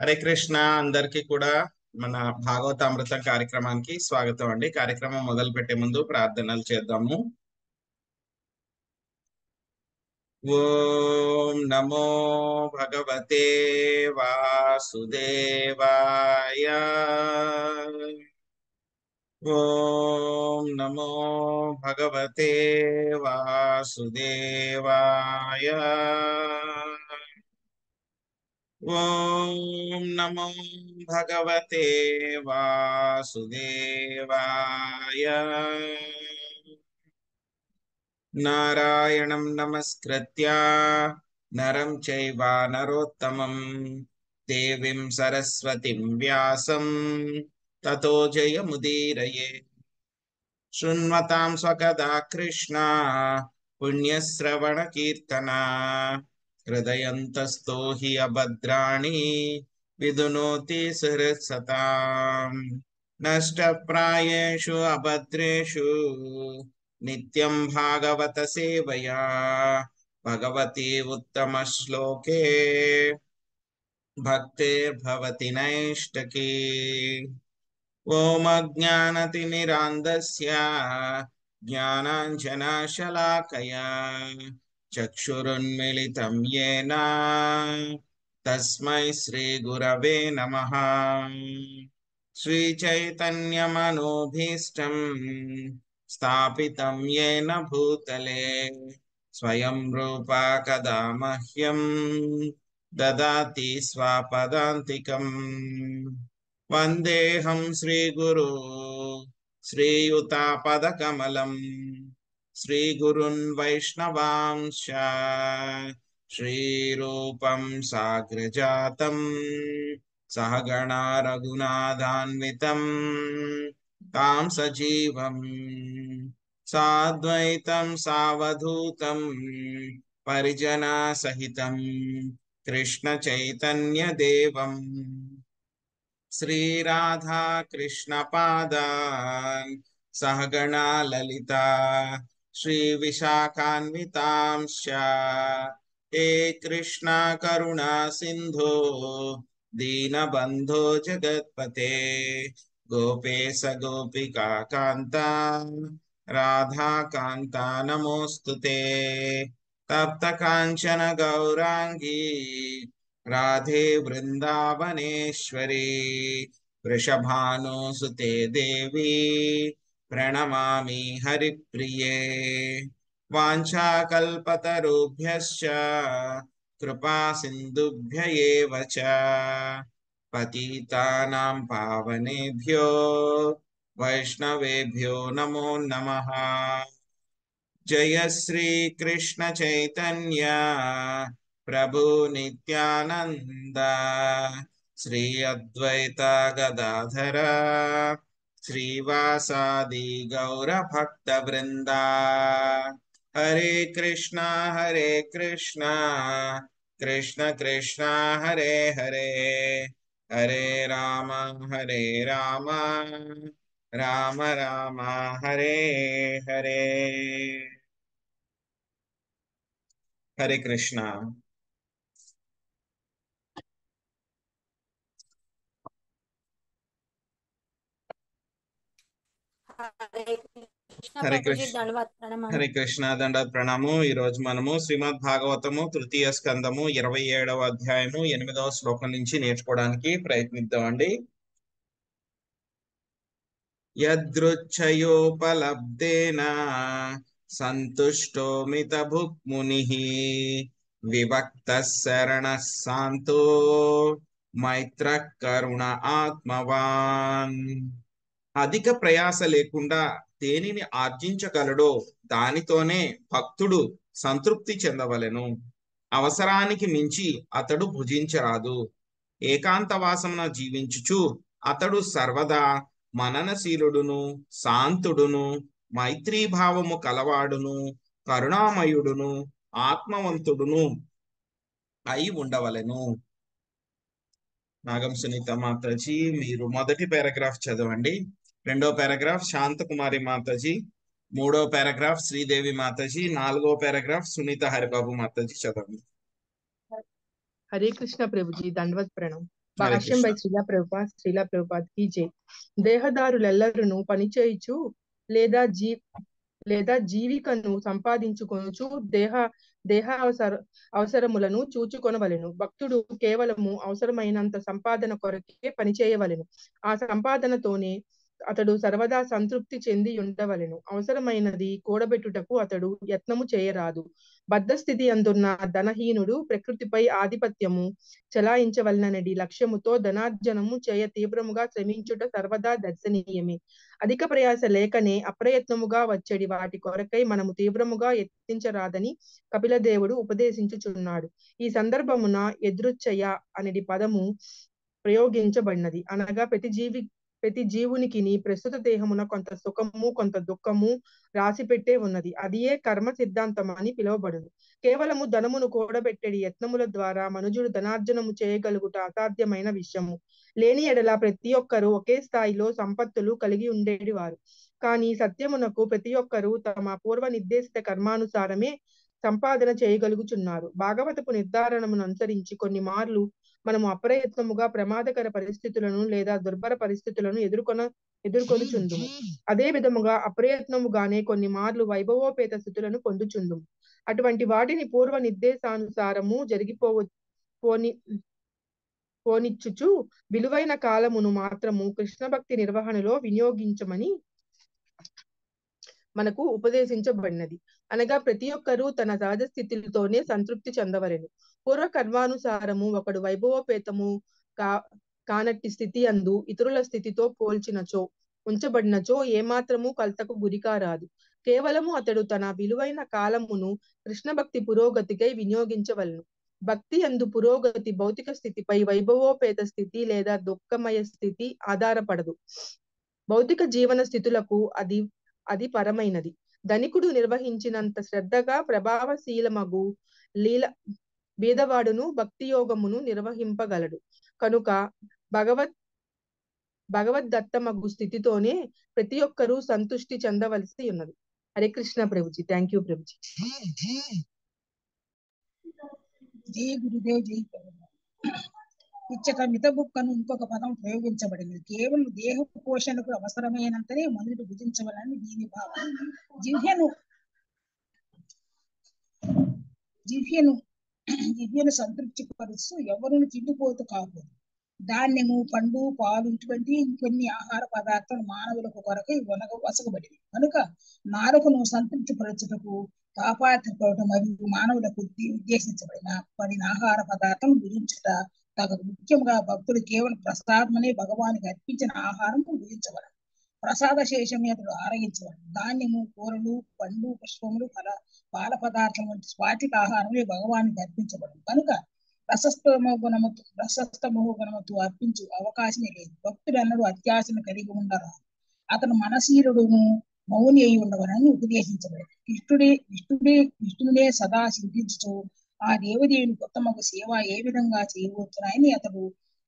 హరే కృష్ణ అందరికీ కూడా మన భాగవతామృతం కార్యక్రమానికి స్వాగతం అండి. కార్యక్రమం మొదలు పెట్టే ముందు ప్రార్థనలు చేద్దాము. ఓం నమో భగవతే వాసుదేవాయ. ఓం నమో భగవతే వాసుదేవాయ. ఓం నమో భగవతే వాసుదేవాయ. నారాయణం నమస్కృత్య నరం చైవ నరోత్తమం దేవీం సరస్వతిం వ్యాసం తతో జయముదీరయే. శృణ్వతాం స్వకథా కృష్ణ పుణ్యశ్రవణ కీర్తన హృదయంతస్థో హి అభద్రాణి విదునోతి సహృత్సతాం. నష్టప్రాయేషు అభద్రేషు నిత్యం భాగవత సేవయా భగవతి ఉత్తమ శ్లోకే భక్తిర్భవతి నైష్టకీ. ఓం అజ్ఞానతిమిరాంధస్య జ్ఞానాంజనశలాకయా చక్షురున్మిళితం యేన తస్మై శ్రీగురవే నమః. శ్రీచైతన్యమనోభీష్టం స్థాపితం యేన భూతలే స్వయం రూపా కదా మహ్యం దదాతి స్వపదాంతికం. వందేహం శ్రీగురు శ్రీయుతాపదకమలం శ్రీగురున్ వైష్ణవాంశ శ్రీరూపం సాగ్రజాతం సహగణా రఘునాథాన్వితం తాం సజీవం సాద్వైతం సావధూతం పరిజనా సహితం కృష్ణ చైతన్య దేవం శ్రీరాధా కృష్ణ పాదాన్ సహగణా లలితా శ్రీ విశాఖాన్వితాంశ్చ హే కృష్ణ కరుణా సింధో దీనబంధో జగత్పతే గోపేశ గోపికా కాంత రాధా కాంత నమోస్తుతే. తప్త కాంచన గౌరాంగీ రాధే వృందావనేశ్వరి వృషభానుసుతే దేవి ప్రణమామి హరిప్రియే. వాంఛాకల్పతరుభ్యశ్చ కృపా సింధుభ్య ఏవ చ పతితానాం పావనేభ్యో వైష్ణవేభ్యో నమో నమః. జయ శ్రీ కృష్ణ చైతన్య ప్రభు నిత్యానంద శ్రీ అద్వైత గదాధర శ్రీవాసాది గౌర భక్త వృంద. హరే కృష్ణ కృష్ణ కృష్ణ హరే హరే హరే రామ రామ రామ హరే హరే. హరే కృష్ణ. హరే కృష్ణ. హరే కృష్ణ దండవత్ ప్రణాము. ఈ రోజు మనము శ్రీమద్ భాగవతము తృతీయ స్కందము 27వ అధ్యాయము 8వ శ్లోకం నుంచి నేర్చుకోవడానికి ప్రయత్నిద్దామండి. యదృచ్ఛయోపలబ్ధేన సంతుష్టో మితభుక్ మునిః విభక్తః శరణః శాంతో మైత్రః కరుణ ఆత్మవాన్. అధిక ప్రయాస లేకుండా దేనిని ఆర్జించగలడో దానితోనే భక్తుడు సంతృప్తి చెందవలెను. అవసరానికి మించి అతడు భుజించరాదు. ఏకాంతవాసమున జీవించుచు అతడు సర్వదా మననశీలుడును శాంతుడును మైత్రీభావము కలవాడును కరుణామయుడును ఆత్మవంతుడును అయి ఉండవలెను. నాగం సునీత మాతాజీ మీరు మొదటి పారాగ్రాఫ్ చదవండి. రెండో పారాగ్రాఫ్ శాంతకుమారి మాతాజీ, మూడో పారాగ్రాఫ్ శ్రీదేవి మాతాజీ, నాలుగో పారాగ్రాఫ్ సునీత హరిబాబు మాతాజీ చదవండి. హరే కృష్ణ ప్రభుజీ దండవత్ ప్రణం. భాష్యం బై శ్రీలా ప్రభుపాద్ కీ జై. దేహదారులెల్లరును పనిచేయుచు లేదా జీవికను సంపాదించుకొనుచు దేహ అవసరములను చూచుకొనవలెను. భక్తుడు కేవలము అవసరమైనంత సంపాదన కొరకే పనిచేయవలెను. ఆ సంపాదనతోనే అతడు సర్వదా సంతృప్తి చెంది ఉండవలెను. అవసరమైనది కూడబెట్టుటకు అతడు యత్నము చేయరాదు. బద్ధస్థితి అందున్న ధనహీనుడు ప్రకృతిపై ఆధిపత్యము చెలాయించవలనడి లక్ష్యముతో ధనార్జనము చేయ తీవ్రముగా శ్రమించుట సర్వదా దర్శనీయమే. అధిక ప్రయాస లేకనే అప్రయత్నముగా వచ్చేడి వాటి కొరకై మనము తీవ్రముగా యత్నించరాదని కపిలదేవుడు ఉపదేశించుచున్నాడు. ఈ సందర్భమున ఎదృచ్ఛయ అనేది పదము ప్రయోగించబడినది. అనగా ప్రతి జీవునికిని ప్రస్తుత దేహమున కొంత సుఖము కొంత దుఃఖము రాసిపెట్టే ఉన్నది. అదియే కర్మ సిద్ధాంతం అని పిలువబడును. కేవలము ధనమును కూడబెట్టేడి యత్నముల ద్వారా మనుజుడు ధనార్జనము చేయగలుగుట అసాధ్యమైన విషయము. లేని ఎడల ప్రతి ఒక్కరూ ఒకే స్థాయిలో సంపత్తులు కలిగి ఉండేది వారు. కానీ సత్యమునకు ప్రతి ఒక్కరూ తమ పూర్వ నిర్దేశిత కర్మానుసారమే సంపాదన చేయగలుగుచున్నారు. భాగవతపు నిర్ధారణమును అనుసరించి కొన్ని మార్లు మనము అప్రయత్నముగా ప్రమాదకర పరిస్థితులను లేదా దుర్భర పరిస్థితులను ఎదుర్కొనుచుందుము. అదే విధముగా అప్రయత్నముగానే కొన్ని మార్లు వైభవోపేత స్థితులను పొందుచుందుము. అటువంటి వాటిని పూర్వ నిర్దేశానుసారము పోనిచ్చుచు విలువైన కాలమును మాత్రము కృష్ణ భక్తి నిర్వహణలో వినియోగించమని మనకు ఉపదేశించబడినది. అనగా ప్రతి ఒక్కరూ తన సహజ స్థితితోనే సంతృప్తి చెందవలెను. పూర్వ కర్మానుసారము ఒకడు వైభవోపేతము కానట్టి స్థితి అందు ఇతరుల స్థితితో పోల్చినచో ఉంచబడినచో ఏమాత్రము కల్తకు గురికారాదు. కేవలము అతడు తన విలువైన కాలమును కృష్ణ భక్తి పురోగతికై వినియోగించవలను. భక్తి అందు పురోగతి భౌతిక స్థితిపై వైభవోపేత స్థితి లేదా దుఃఖమయ స్థితి ఆధారపడదు. భౌతిక జీవన స్థితులకు అది పరమైనది. ధనికుడు నిర్వహించినంత శ్రద్ధగా ప్రభావశీలమగు బీదవాడును భక్తి యోగమును నిర్వహింపగలడు. కనుక భగవద్దత్తమగు స్థితితోనే ప్రతి ఒక్కరూ సంతుష్టి చెందవలసి ఉన్నది. హరే కృష్ణ ప్రభుజీ. Thank you Prabhuji. జై గురుదేవ్. జై ఇచ్చట మితబుక్కను ఇంకొక పదం ప్రయోగించబడింది. కేవలం దేహ పోషణకు అవసరమైనంతనే మనుషుడు భుజించవలని దీని భావం. జిహ్యను సంతృప్తి పరుస్తూ ఎవరిని తిండిపోతూ కాకూడదు. ధాన్యము, పండు, పాలు ఇటువంటి కొన్ని ఆహార పదార్థాలు మానవులకు కొరకై వసగబడింది. కనుక నాలుకను సంతృప్తి పరచుటకు కాపాడుకోవటం మరియు మానవులకు ఉద్దేశించబడిన ఆహార పదార్థం గురించుట తగదు. ముఖ్యంగా భక్తులు కేవలం ప్రసాదమనే భగవానికి అర్పించిన ఆహారం భుజించబడదు. ప్రసాద శేషం అతడు ఆరగించబడదు. ధాన్యము, కూరలు, పండు, పుష్పములు, పాల పదార్థం వంటి స్వాతిక ఆహారమే భగవానికి అర్పించబడదు. కనుక ప్రశస్తమో గుణముతో అర్పించు అవకాశమే లేదు. భక్తుడు అన్నడు అత్యాశను కలిగి ఉండరాదు. అతను మనశీలుడును మౌని అయి ఉండవనని ఉపదేశించబడింది. విష్ణుడే సదా చింతించుతూ ఆ దేవదేవుని ఉత్తమకు సేవ ఏ విధంగా చేయబోతున్నాయని అతడు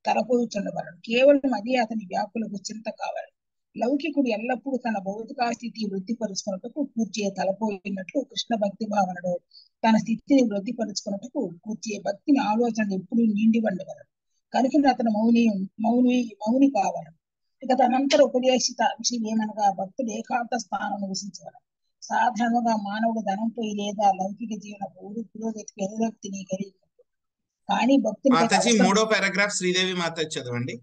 తలపోచుండగలడు. కేవలం అదే అతని వ్యాపులకు చింత కావాలి. లౌకికుడు ఎల్లప్పుడూ తన భౌతికాస్థితి వృద్ధిపరుచుకున్నట్టుకు కూర్చే తలపోయినట్లు కృష్ణ భక్తి భావనలో తన స్థితిని వృద్ధిపరుచుకున్నట్టుకు కూర్చే భక్తిని ఆలోచన ఎప్పుడూ నిండి ఉండగలడు. కనుక అతను మౌని కావాలి. ఇక తనంతర ఉపదేశిత విషయం ఏమనగా భక్తుడు ఏకాంత స్థానం నివసించగలడు. సాధారణంగా మానవుడు ధనంపై లేదా లౌకిక జీవన పురోగతికి అనురక్తిని కలిగి ఉంటాడు. కానీ భక్తుని మూడో పారాగ్రాఫ్ శ్రీదేవి మాత చదవండి.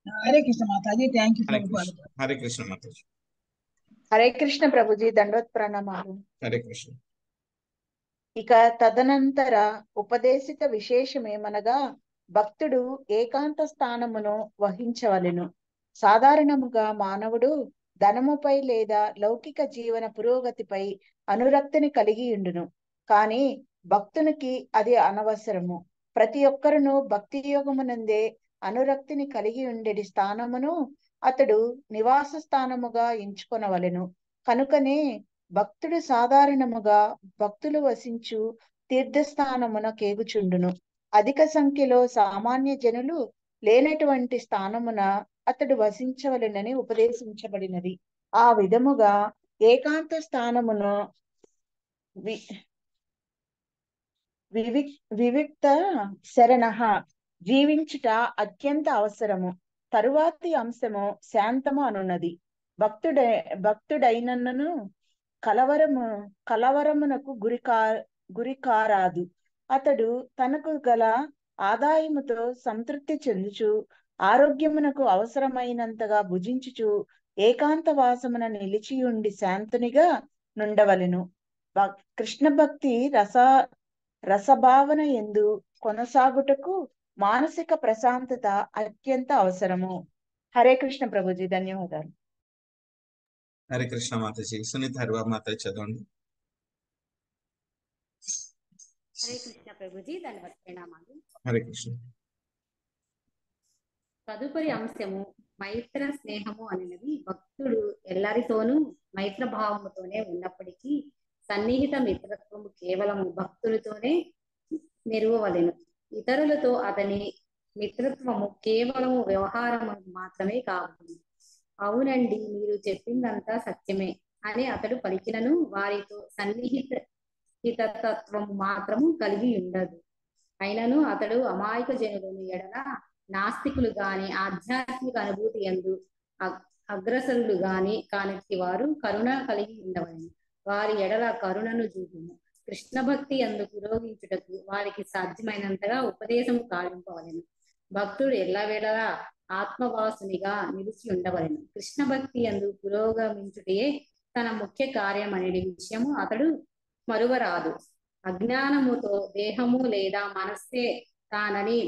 హరే కృష్ణ మాతాజీ. Thank you. హరే కృష్ణ మాతాజీ. హరే కృష్ణ ప్రభుజీ. దండవత్ ప్రణామాలు. హరే కృష్ణ. ఇక తదనంతర ఉపదేశిత విశేషమేమనగా భక్తుడు ఏకాంత స్థానమును వహించవలెను. సాధారణముగా మానవుడు ధనముపై లేదా లౌకిక జీవన పురోగతిపై అనురక్తిని కలిగి ఉండును. కానీ భక్తునికి అది అనవసరము. ప్రతి ఒక్కరును భక్తి యోగమునందే అనురక్తిని కలిగి ఉండేది స్థానమును అతడు నివాస స్థానముగా ఎంచుకొనవలెను. కనుకనే భక్తుడు సాధారణముగా భక్తులు వసించు తీర్థస్థానమున కేగుచుండును. అధిక సంఖ్యలో సామాన్య జనులు లేనటువంటి స్థానమున అతడు వసించవలెనని ఉపదేశించబడినది. ఆ విధముగా ఏకాంత స్థానమును వివిక్త శరణ జీవించుట అత్యంత అవసరము. తరువాతి అంశము శాంతము అనున్నది. భక్తుడైనను కలవరమునకు గురికారాదు. అతడు తనకు గల ఆదాయముతో సంతృప్తి చెందుచు ఆరోగ్యమునకు అవసరమైనంతగా భుజించుచు ఏకాంతవాసమున నిలిచియుండి శాంతునిగా నుండవలెను. కృష్ణ భక్తి రసభావన యందు కొనసాగుటకు మానసిక ప్రశాంతత అత్యంత అవసరము. హరే కృష్ణ ప్రభుజీ, ధన్యవాదాలు. హరే కృష్ణ మాతాజీ. సునీత హరిబాబు మాతాజీ చదవండి. హరే కృష్ణ ప్రభుజీ, ధన్యవాద ప్రణామాలు. హరే కృష్ణ. తదుపరి అంశము మైత్ర స్నేహము అనేది. భక్తుడు ఎల్లరితోనూ మైత్ర భావముతోనే ఉన్నప్పటికీ సన్నిహిత మిత్రత్వము కేవలము భక్తులతోనే నెరవవలెను. ఇతరులతో అతని మిత్రత్వము కేవలము వ్యవహారము మాత్రమే కాదు. అవునండి, మీరు చెప్పిందంతా సత్యమే అని అతడు పలికినను వారితో సన్నిహితత్వము మాత్రము కలిగి ఉండదు. అయినను అతడు అమాయక జనులను ఎడల నాస్తికులు గాని ఆధ్యాత్మిక అనుభూతి యందు అగ్రసరులు గాని కానట్టి వారు కరుణ కలిగి ఉండవలెను. వారి ఎడల కరుణను చూపుము. కృష్ణ భక్తి యందు పురోగించుటకు వారికి సాధ్యమైనంతగా ఉపదేశము కావింపవలెను. భక్తుడు ఎల్లవేళలా ఆత్మవాసునిగా నిలిచి ఉండవలెను. కృష్ణ భక్తి యందు పురోగమించుటే తన ముఖ్య కార్యం అనే విషయము అతడు మరువరాదు. అజ్ఞానముతో దేహము లేదా మనస్సే తానని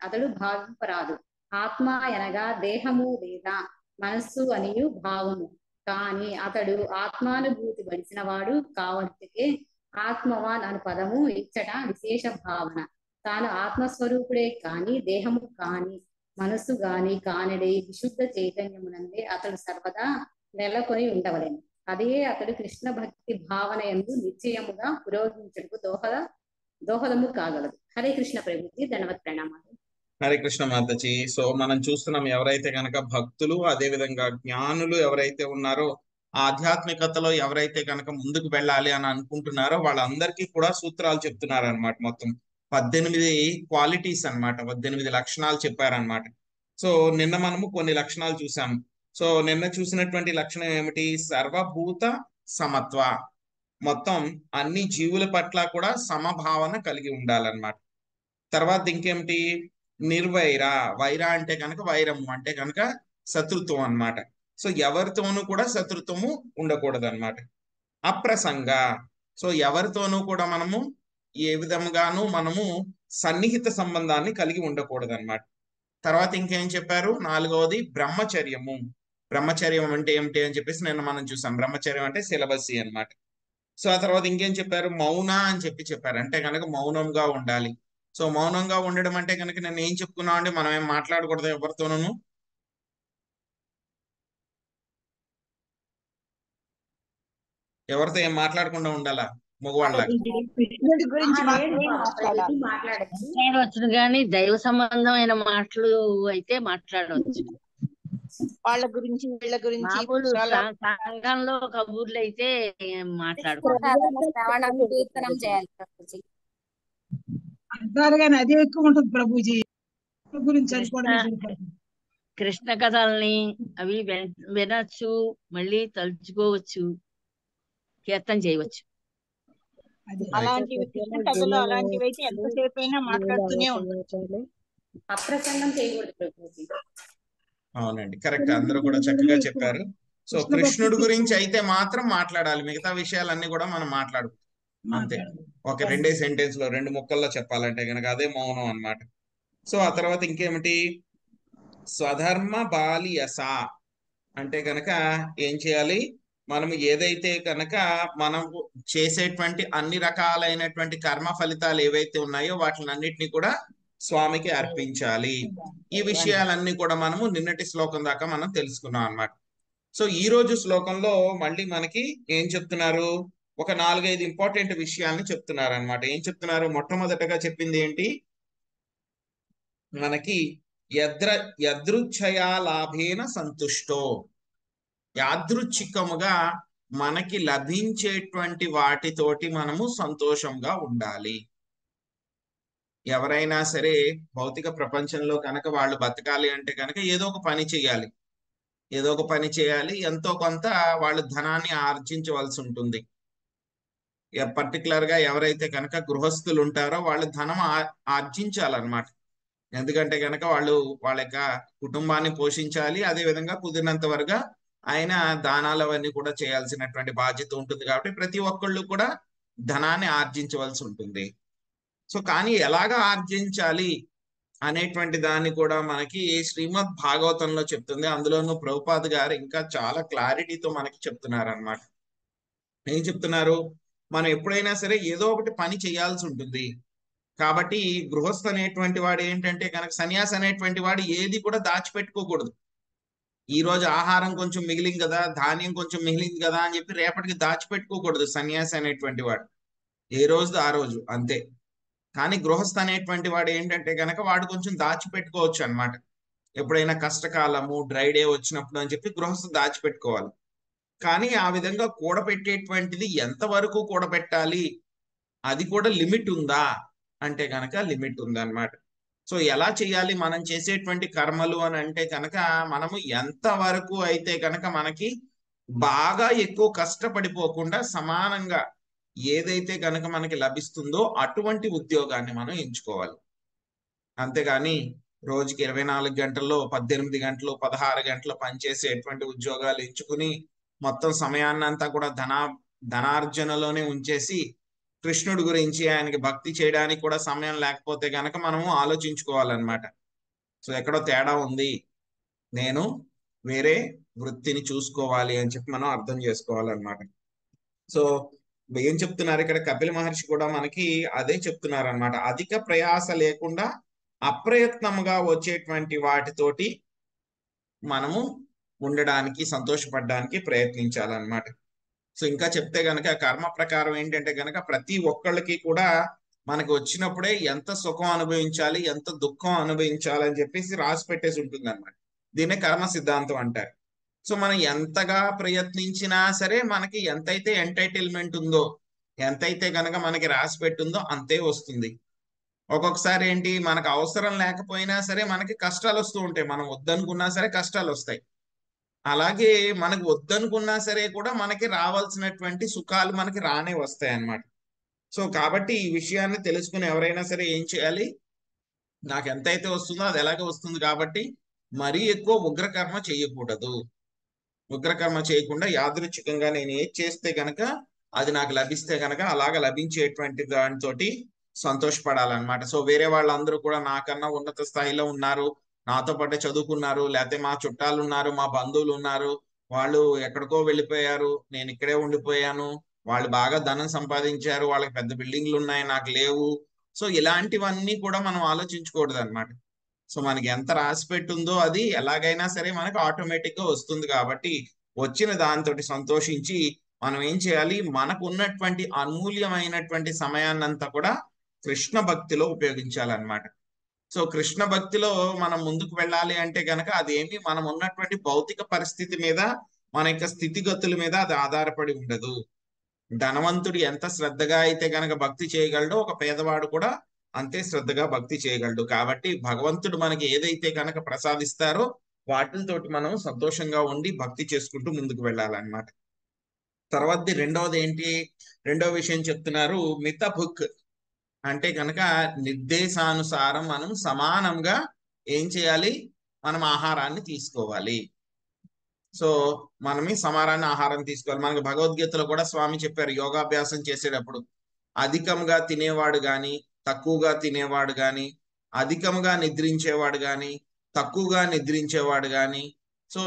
అతడు భావింపరాదు. ఆత్మ అనగా దేహము లేదా మనస్సు అనియు భావము. కానీ అతడు ఆత్మానుభూతి వడిసిన వాడు కావలికే ఆత్మవాన్ అను పదము ఇచ్చట విశేష భావన. తాను ఆత్మస్వరూపుడే కాని దేహము కాని మనస్సు గాని కానిడే విశుద్ధ చైతన్యమునందే అతడు సర్వదా నెలకొని ఉండవలెను. అదే అతడు కృష్ణ భక్తి భావన యందు నిశ్చయముగా పురోగించుటకు దోహదము కాగలదు. హరే కృష్ణ ప్రభుజీ, ధన్యవాద ప్రణామాలు. హరే కృష్ణ మాతాజీ. సో మనం చూస్తున్నాం, ఎవరైతే కనుక భక్తులు అదే విధంగా జ్ఞానులు ఎవరైతే ఉన్నారో, ఆధ్యాత్మికతలో ఎవరైతే కనుక ముందుకు వెళ్ళాలి అని అనుకుంటున్నారో వాళ్ళందరికీ కూడా సూత్రాలు చెప్తున్నారు అనమాట. మొత్తం 18 క్వాలిటీస్ అన్నమాట, 18 లక్షణాలు చెప్పారనమాట. సో నిన్న మనము కొన్ని లక్షణాలు చూసాము. సో నిన్న చూసినటువంటి లక్షణం ఏమిటి? సర్వభూత సమత్వ. మొత్తం అన్ని జీవుల పట్ల కూడా సమభావన కలిగి ఉండాలన్నమాట. తర్వాత ఇంకేమిటి? నిర్వైర. వైర అంటే కనుక వైరము అంటే కనుక శత్రుత్వం అన్నమాట. సో ఎవరితోనూ కూడా శత్రుత్వము ఉండకూడదు అన్నమాట. అప్రసంగ. సో ఎవరితోనూ కూడా మనము ఏ విధముగాను మనము సన్నిహిత సంబంధాన్ని కలిగి ఉండకూడదు అన్నమాట. తర్వాత ఇంకేం చెప్పారు? 4వది బ్రహ్మచర్యము. బ్రహ్మచర్యం అంటే ఏమిటి అని చెప్పేసి నిన్న మనం చూసాం. బ్రహ్మచర్యం అంటే సిలబస్ అన్నమాట. సో ఆ తర్వాత ఇంకేం చెప్పారు? మౌన అని చెప్పారు. అంటే కనుక మౌనంగా ఉండాలి. సో మౌనంగా ఉండడం అంటే కనుక నేను ఏం చెప్పుకున్నాం అంటే మనం ఏం మాట్లాడకూడదు ఎవరితోనూ. ఎవరితో ఏం మాట్లాడకుండా ఉండాలా మగవాళ్ళకి. కృష్ణుడి గురించి మాత్రమే మాట్లాడాలి. మాట్లాడవచ్చు కానీ దైవ సంబంధమైన మాటలు అయితే మాట్లాడవచ్చు. వాళ్ళ గురించి వీళ్ళ గురించి మామూలు సంఘంలో కబుర్లు అయితే మాట్లాడుకోవచ్చు. అంటారు కానీ అదే ఎక్కువ ఉంటుంది ప్రభుజీ గురించి. కృష్ణ కథల్ని అవి వినొచ్చు, మళ్ళీ తలుచుకోవచ్చు, కీర్తన చేయవచ్చు. అలాంటివి కృష్ణ కథలు అలాంటివి అయితే ఎంతసేపు అయినా మాట్లాడుతూనే ఉంటారు. అప్రసంగం చేయకూడదు ప్రభుజీ. అవునండి, కరెక్ట్. అందరూ కూడా చక్కగా చెప్పారు. సో కృష్ణుడి గురించి అయితే మాత్రం మాట్లాడాలి, మిగతా విషయాలన్నీ కూడా మనం మాట్లాడు అంతే. ఒక 2 సెంటెన్స్ లో 2 ముక్కల్లో చెప్పాలంటే కనుక అదే మౌనం అన్నమాట. సో ఆ తర్వాత ఇంకేమిటి? స్వధర్మ బాలియస. అంటే కనుక ఏం చేయాలి? మనం ఏదైతే కనుక మనం చేసేటువంటి అన్ని రకాలైనటువంటి కర్మ ఫలితాలు ఏవైతే ఉన్నాయో వాటిని అన్నిటినీ కూడా స్వామికి అర్పించాలి. ఈ విషయాలన్నీ కూడా మనము నిన్నటి శ్లోకం దాకా మనం తెలుసుకున్నాం అన్నమాట. సో ఈ రోజు శ్లోకంలో మళ్ళీ మనకి ఏం చెప్తున్నారు? ఒక 4-5 ఇంపార్టెంట్ విషయాల్ని చెప్తున్నారు అన్నమాట. ఏం చెప్తున్నారు? మొట్టమొదటగా చెప్పింది ఏంటి? మనకి యదృచ్ఛయా లాభేన సంతుష్టో. యాదృచ్ఛికముగా మనకి లభించేటువంటి వాటితోటి మనము సంతోషంగా ఉండాలి. ఎవరైనా సరే భౌతిక ప్రపంచంలో కనుక వాళ్ళు బతకాలి అంటే కనుక ఏదో ఒక పని చేయాలి, ఏదో ఒక పని చేయాలి, ఎంతో కొంత వాళ్ళు ధనాన్ని ఆర్జించవలసి ఉంటుంది. పర్టికులర్ గా ఎవరైతే కనుక గృహస్థులు ఉంటారో వాళ్ళు ధనం ఆర్జించాలన్నమాట. ఎందుకంటే కనుక వాళ్ళు వాళ్ళ యొక్క కుటుంబాన్ని పోషించాలి, అదే విధంగా కుదిరినంత వరకు ఆయన దానాలు అవన్నీ కూడా చేయాల్సినటువంటి బాధ్యత ఉంటుంది. కాబట్టి ప్రతి ఒక్కళ్ళు కూడా ధనాన్ని ఆర్జించవలసి ఉంటుంది. సో కానీ ఎలాగా ఆర్జించాలి అనేటువంటి దాన్ని కూడా మనకి శ్రీమద్ భాగవతంలో చెప్తుంది. అందులోనూ ప్రభుపాద్ గారు ఇంకా చాలా క్లారిటీతో మనకి చెప్తున్నారు అన్నమాట. ఏం చెప్తున్నారు? మనం ఎప్పుడైనా సరే ఏదో ఒకటి పని చేయాల్సి ఉంటుంది. కాబట్టి గృహస్థ అనేటువంటి వాడు ఏంటంటే కనుక సన్యాసి అనేటువంటి వాడు ఏది కూడా దాచిపెట్టుకోకూడదు. ఈ రోజు ఆహారం కొంచెం మిగిలింది కదా, ధాన్యం కొంచెం మిగిలింది కదా అని చెప్పి రేపటికి దాచిపెట్టుకోకూడదు సన్యాసి అనేటువంటి వాడు. ఏ రోజు ఆ రోజు అంతే. కానీ గృహస్థ అనేటువంటి వాడు ఏంటంటే కనుక వాడు కొంచెం దాచిపెట్టుకోవచ్చు అన్నమాట. ఎప్పుడైనా కష్టకాలము డ్రై డే వచ్చినప్పుడు అని చెప్పి గృహస్థ దాచిపెట్టుకోవాలి. కానీ ఆ విధంగా కూడబెట్టేటువంటిది ఎంతవరకు కూడబెట్టాలి, అది కూడా లిమిట్ ఉందా అంటే కనుక లిమిట్ ఉందన్నమాట. సో ఎలా చేయాలి మనం చేసేటువంటి కర్మలు అని అంటే కనుక మనము ఎంత వరకు అయితే కనుక మనకి బాగా ఎక్కువ కష్టపడిపోకుండా సమానంగా ఏదైతే కనుక మనకి లభిస్తుందో అటువంటి ఉద్యోగాన్ని మనం ఎంచుకోవాలి. అంతేగాని రోజుకి 24 గంటల్లో 18 గంటలు 16 గంటలు పనిచేసేటువంటి ఉద్యోగాలు ఎంచుకుని మొత్తం సమయాన్ని అంతా కూడా ధనార్జనలోనే ఉంచేసి కృష్ణుడి గురించి ఆయనకి భక్తి చేయడానికి కూడా సమయం లేకపోతే గనక మనము ఆలోచించుకోవాలన్నమాట. సో ఎక్కడో తేడా ఉంది, నేను వేరే వృత్తిని చూసుకోవాలి అని చెప్పి మనం అర్థం చేసుకోవాలన్నమాట. సో ఏం చెప్తున్నారు ఇక్కడ కపిల మహర్షి కూడా మనకి అదే చెప్తున్నారు అన్నమాట. అధిక ప్రయాస లేకుండా అప్రయత్నముగా వచ్చేటువంటి వాటితోటి మనము ఉండడానికి సంతోషపడడానికి ప్రయత్నించాలన్నమాట. సో ఇంకా చెప్తే గనక కర్మ ప్రకారం ఏంటంటే గనక ప్రతి ఒక్కళ్ళకి కూడా మనకి వచ్చినప్పుడే ఎంత సుఖం అనుభవించాలి, ఎంత దుఃఖం అనుభవించాలి అని చెప్పేసి రాసి పెట్టేసి ఉంటుంది అనమాట. దీన్నే కర్మ సిద్ధాంతం అంటారు. సో మనం ఎంతగా ప్రయత్నించినా సరే మనకి ఎంతైతే ఎంటైటిల్మెంట్ ఉందో, ఎంతైతే గనక మనకి రాసి పెట్టుందో అంతే వస్తుంది. ఒక్కొక్కసారి ఏంటి మనకు అవసరం లేకపోయినా సరే మనకి కష్టాలు వస్తూ ఉంటాయి. మనం వద్దనుకున్నా సరే కష్టాలు వస్తాయి. అలాగే మనకు వద్దనుకున్నా సరే కూడా మనకి రావాల్సినటువంటి సుఖాలు మనకి రానే వస్తాయి అన్నమాట. సో కాబట్టి ఈ విషయాన్ని తెలుసుకుని ఎవరైనా సరే ఏం చేయాలి, నాకు ఎంతైతే వస్తుందో అది ఎలాగే వస్తుంది కాబట్టి మరీ ఎక్కువ ఉగ్రకర్మ చేయకూడదు. ఉగ్రకర్మ చేయకుండా యాదృచ్ఛికంగా నేను ఏది చేస్తే గనక అది నాకు లభిస్తే గనక అలాగ లభించేటువంటి దానితోటి సంతోషపడాలన్నమాట. సో వేరే వాళ్ళందరూ కూడా నాకన్నా ఉన్నత స్థాయిలో ఉన్నారు, నాతో పాటు చదువుకున్నారు, లేకపోతే మా చుట్టాలు ఉన్నారు, మా బంధువులు ఉన్నారు, వాళ్ళు ఎక్కడికో వెళ్ళిపోయారు, నేను ఇక్కడే ఉండిపోయాను, వాళ్ళు బాగా ధనం సంపాదించారు, వాళ్ళకి పెద్ద బిల్డింగ్లు ఉన్నాయి, నాకు లేవు. సో ఇలాంటివన్నీ కూడా మనం ఆలోచించకూడదు అనమాట. సో మనకి ఎంత రాసి పెట్టుందో అది ఎలాగైనా సరే మనకు ఆటోమేటిక్ గా వస్తుంది. కాబట్టి వచ్చిన దాంతో సంతోషించి మనం ఏం చేయాలి, మనకు ఉన్నటువంటి అమూల్యమైనటువంటి సమయాన్నంతా కూడా కృష్ణ భక్తిలో ఉపయోగించాలన్నమాట. సో కృష్ణ భక్తిలో మనం ముందుకు వెళ్ళాలి అంటే గనక అదేమి మనం ఉన్నటువంటి భౌతిక పరిస్థితి మీద, మన యొక్క స్థితిగతుల మీద అది ఆధారపడి ఉండదు. ధనవంతుడు ఎంత శ్రద్ధగా అయితే గనక భక్తి చేయగలడో ఒక పేదవాడు కూడా అంతే శ్రద్ధగా భక్తి చేయగలడు. కాబట్టి భగవంతుడు మనకి ఏదైతే కనుక ప్రసాదిస్తారో వాటితోటి మనం సంతోషంగా ఉండి భక్తి చేసుకుంటూ ముందుకు వెళ్ళాలన్నమాట. తర్వాతది రెండవది ఏంటి, రెండో విషయం చెప్తున్నారు, మిత భుక్ అంటే కనుక నిర్దేశానుసారం మనం సమానంగా ఏం చేయాలి, మనం ఆహారాన్ని తీసుకోవాలి. సో మనమే సమానాన్ని ఆహారం తీసుకోవాలి. మనకు భగవద్గీతలో కూడా స్వామి చెప్పారు, యోగాభ్యాసం చేసేటప్పుడు అధికంగా తినేవాడు గాని తక్కువగా తినేవాడు గాని, అధికంగా నిద్రించేవాడు గాని తక్కువగా నిద్రించేవాడు గాని, సో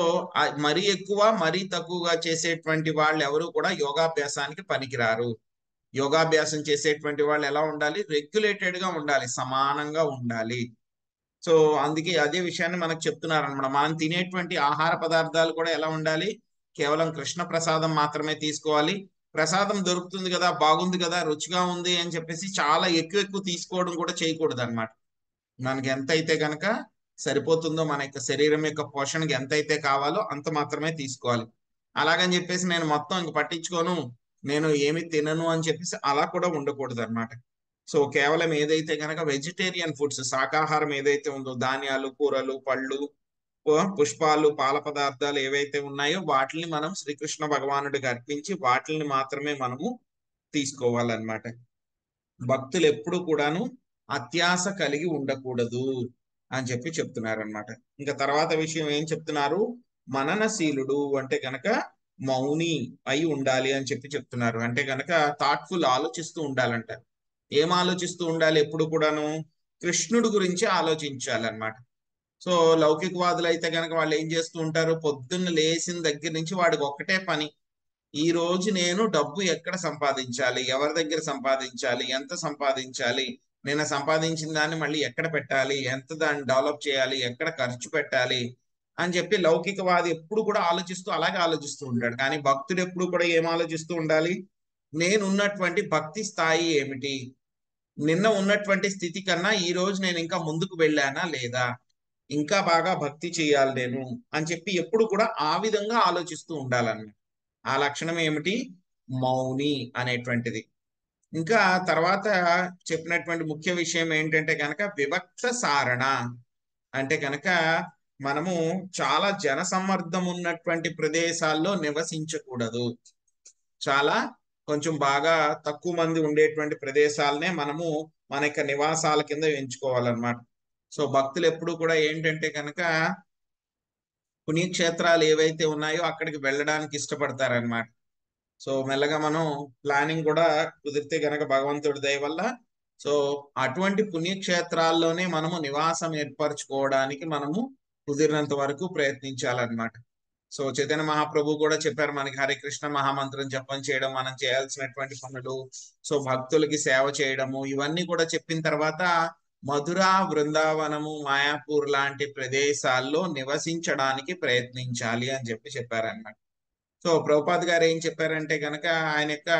మరీ ఎక్కువ మరీ తక్కువగా చేసేటువంటి వాళ్ళు ఎవరు కూడా యోగాభ్యాసానికి పనికిరారు. యోగాభ్యాసం చేసేటువంటి వాళ్ళు ఎలా ఉండాలి, రెగ్యులేటెడ్ గా ఉండాలి, సమానంగా ఉండాలి. సో అందుకే అదే విషయాన్ని మనకు చెప్తున్నారు అనమాట. మనం తినేటువంటి ఆహార పదార్థాలు కూడా ఎలా ఉండాలి, కేవలం కృష్ణ ప్రసాదం మాత్రమే తీసుకోవాలి. ప్రసాదం దొరుకుతుంది కదా, బాగుంది కదా, రుచిగా ఉంది అని చెప్పేసి చాలా ఎక్కువ తీసుకోవడం కూడా చేయకూడదు అనమాట. మనకి ఎంతైతే కనుక సరిపోతుందో, మన యొక్క శరీరం యొక్క పోషణకి ఎంతైతే కావాలో అంత మాత్రమే తీసుకోవాలి. అలాగని చెప్పేసి నేను మొత్తం ఇంక పట్టించుకోను, నేను ఏమి తినను అని చెప్పేసి అలా కూడా ఉండకూడదు అనమాట. సో కేవలం ఏదైతే కనుక వెజిటేరియన్ ఫుడ్స్, శాకాహారం ఏదైతే ఉందో, ధాన్యాలు, కూరలు, పళ్ళు, పుష్పాలు, పాల పదార్థాలు ఏవైతే ఉన్నాయో వాటిని మనం శ్రీకృష్ణ భగవానుడికి అర్పించి వాటిని మాత్రమే మనము తీసుకోవాలన్నమాట. భక్తులు ఎప్పుడు కూడాను అత్యాశ కలిగి ఉండకూడదు అని చెప్పి చెప్తున్నారనమాట. ఇంకా తర్వాత విషయం ఏం చెప్తున్నారు, మననశీలుడు అంటే కనుక మౌని అయి ఉండాలి అని చెప్పి చెప్తున్నారు. అంటే కనుక థాట్ఫుల్, ఆలోచిస్తూ ఉండాలంట. ఏం ఆలోచిస్తూ ఉండాలి, ఎప్పుడు కూడాను కృష్ణుడు గురించి ఆలోచించాలన్నమాట. సో లౌకికవాదులు అయితే కనుక వాళ్ళు ఏం చేస్తూ ఉంటారు, పొద్దున్న లేచిన దగ్గర నుంచి వాడికి ఒక్కటే పని, ఈ రోజు నేను డబ్బు ఎక్కడ సంపాదించాలి, ఎవరి దగ్గర సంపాదించాలి, ఎంత సంపాదించాలి, నేను సంపాదించిన దాన్ని మళ్ళీ ఎక్కడ పెట్టాలి, ఎంత దాన్ని డెవలప్ చేయాలి, ఎక్కడ ఖర్చు పెట్టాలి అని చెప్పి లౌకికవాది ఎప్పుడు కూడా ఆలోచిస్తూ అలాగే ఆలోచిస్తూ ఉంటాడు. కానీ భక్తుడు ఎప్పుడు కూడా ఏం ఆలోచిస్తూ ఉండాలి, నేను ఉన్నటువంటి భక్తి స్థాయి ఏమిటి, నిన్న ఉన్నటువంటి స్థితి కన్నా ఈ రోజు నేను ఇంకా ముందుకు వెళ్ళానా లేదా, ఇంకా బాగా భక్తి చేయాలి నేను అని చెప్పి ఎప్పుడు కూడా ఆ విధంగా ఆలోచిస్తూ ఉండాలన్నమాట. ఆ లక్షణం ఏమిటి, మౌని అనేటువంటిది. ఇంకా తర్వాత చెప్పినటువంటి ముఖ్య విషయం ఏంటంటే కనుక విభక్త సారణ. అంటే కనుక మనము చాలా జనసమ్మర్దం ఉన్నటువంటి ప్రదేశాల్లో నివసించకూడదు. చాలా కొంచెం బాగా తక్కువ మంది ఉండేటువంటి ప్రదేశాలనే మనము మన యొక్క నివాసాల కింద ఎంచుకోవాలన్నమాట. సో భక్తులు ఎప్పుడు కూడా ఏంటంటే కనుక పుణ్యక్షేత్రాలు ఏవైతే ఉన్నాయో అక్కడికి వెళ్ళడానికి ఇష్టపడతారనమాట. సో మెల్లగా మనం ప్లానింగ్ కూడా కుదిరితే గనక భగవంతుడి దయ వల్ల సో అటువంటి పుణ్యక్షేత్రాల్లోనే మనము నివాసం ఏర్పరచుకోవడానికి మనము కుదిరినంత వరకు ప్రయత్నించాలన్నమాట. సో చైతన్య మహాప్రభు కూడా చెప్పారు మనకి, హరే కృష్ణ మహామంత్రం జపం చేయడం మనం చేయాల్సినటువంటి పనులు, సో భక్తులకి సేవ చేయడము, ఇవన్నీ కూడా చెప్పిన తర్వాత మధుర, బృందావనము, మాయాపూర్ లాంటి ప్రదేశాల్లో నివసించడానికి ప్రయత్నించాలి అని చెప్పారన్నమాట. సో ప్రభుపాద్ గారు ఏం చెప్పారంటే కనుక ఆయన యొక్క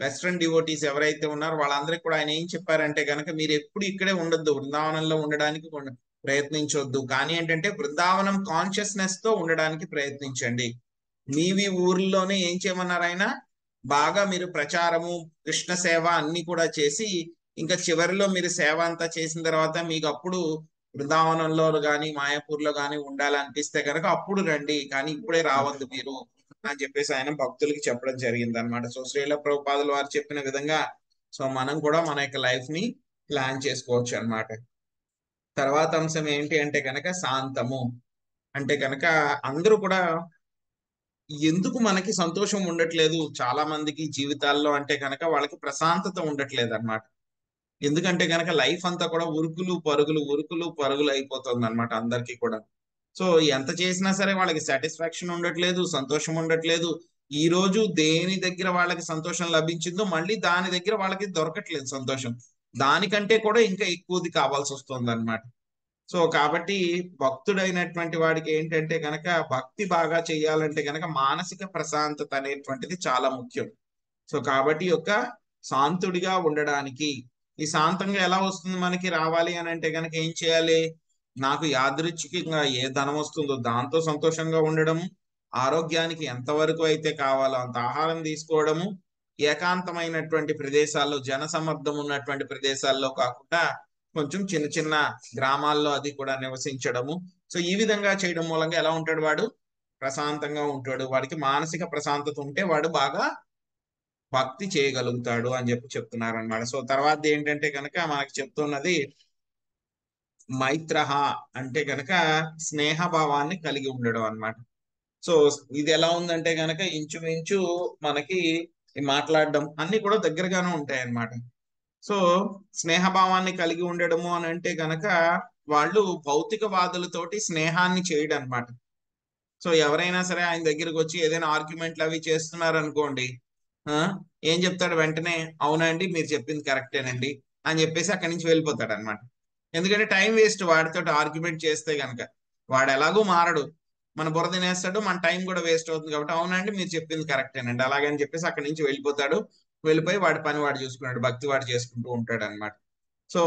వెస్ట్రన్ డివోటీస్ ఎవరైతే ఉన్నారో వాళ్ళందరికీ కూడా ఆయన ఏం చెప్పారంటే కనుక మీరు ఎప్పుడు ఇక్కడే ఉండొద్దు, బృందావనంలో ఉండడానికి ప్రయత్నించొద్దు, కానీ ఏంటంటే బృందావనం కాన్షియస్నెస్ తో ఉండడానికి ప్రయత్నించండి. మీవి ఊర్లోనే ఏం చేయమన్నారు ఆయన, బాగా మీరు ప్రచారము, కృష్ణ సేవ అన్ని కూడా చేసి ఇంకా చివరిలో మీరు సేవ అంతా చేసిన తర్వాత మీకు అప్పుడు బృందావనంలో కానీ మాయాపూర్లో కానీ ఉండాలనిపిస్తే కనుక అప్పుడు రండి, కానీ ఇప్పుడే రావద్దు మీరు అని చెప్పేసి ఆయన భక్తులకి చెప్పడం జరిగింది అనమాట. సో శ్రీల ప్రభుపాదులు వారు చెప్పిన విధంగా సో మనం కూడా మన యొక్క లైఫ్ ని ప్లాన్ చేసుకోవచ్చు అన్నమాట. తర్వాత అంశం ఏంటి అంటే కనుక శాంతము. అంటే కనుక అందరూ కూడా ఎందుకు మనకి సంతోషం ఉండట్లేదు చాలా మందికి జీవితాల్లో అంటే కనుక వాళ్ళకి ప్రశాంతత ఉండట్లేదు అన్నమాట. ఎందుకంటే కనుక లైఫ్ అంతా కూడా ఉరుకులు పరుగులు అయిపోతుంది అనమాట అందరికీ కూడా. సో ఎంత చేసినా సరే వాళ్ళకి సాటిస్ఫాక్షన్ ఉండట్లేదు, సంతోషం ఉండట్లేదు. ఈ రోజు దేని దగ్గర వాళ్ళకి సంతోషం లభించిందో మళ్ళీ దాని దగ్గర వాళ్ళకి దొరకట్లేదు సంతోషం, దానికంటే కూడా ఇంకా ఎక్కువది కావాల్సి వస్తుంది అనమాట. సో కాబట్టి భక్తుడైనటువంటి వాడికి ఏంటంటే కనుక భక్తి బాగా చేయాలంటే కనుక మానసిక ప్రశాంతత అనేటువంటిది చాలా ముఖ్యం. సో కాబట్టి యొక్క శాంతుడిగా ఉండడానికి, ఈ శాంతంగా ఎలా వస్తుంది మనకి రావాలి అని అంటే కనుక ఏం చేయాలి, నాకు యాదృచ్ఛికంగా ఏ ధనం వస్తుందో దాంతో సంతోషంగా ఉండడము, ఆరోగ్యానికి ఎంతవరకు అయితే కావాలో అంత ఆహారం తీసుకోవడము, ఏకాంతమైనటువంటి ప్రదేశాల్లో జనసమ్మర్దం ఉన్నటువంటి ప్రదేశాల్లో కాకుండా కొంచెం చిన్న చిన్న గ్రామాల్లో అది కూడా నివసించడము. సో ఈ విధంగా చేయడం మూలంగా ఎలా ఉంటాడు వాడు, ప్రశాంతంగా ఉంటాడు. వాడికి మానసిక ప్రశాంతత ఉంటే వాడు బాగా భక్తి చేయగలుగుతాడు అని చెప్తున్నారు అన్నమాట. సో తర్వాత ఏంటంటే కనుక మనకి చెప్తున్నది మైత్రహ అంటే కనుక స్నేహభావాన్ని కలిగి ఉండడం అన్నమాట. సో ఇది ఎలా ఉందంటే కనుక ఇంచుమించు మనకి మాట్లాడడం అన్ని కూడా దగ్గరగానే ఉంటాయి అన్నమాట. సో స్నేహభావాన్ని కలిగి ఉండడము అని అంటే కనుక వాళ్ళు భౌతికవాదులతోటి స్నేహాన్ని చేయడం అనమాట. సో ఎవరైనా సరే ఆయన దగ్గరకు వచ్చి ఏదైనా ఆర్గ్యుమెంట్లు అవి చేస్తున్నారు అనుకోండి, ఏం చెప్తాడు వెంటనే, అవునండి మీరు చెప్పింది కరెక్టేనండి అని చెప్పేసి అక్కడి నుంచి వెళ్ళిపోతాడు అనమాట. ఎందుకంటే టైం వేస్ట్ వాడితో ఆర్గ్యుమెంట్ చేస్తే కనుక, వాడు ఎలాగో మారడు, మన బుర్ర తినేస్తాడు, మన టైం కూడా వేస్ట్ అవుతుంది. కాబట్టి అవునండి మీరు చెప్పింది కరెక్టేనండి అలాగని చెప్పేసి అక్కడి నుంచి వెళ్ళిపోతాడు. వెళ్ళిపోయి వాడి పని వాడు చూసుకున్నాడు, భక్తి వాడు చేసుకుంటూ ఉంటాడు అనమాట. సో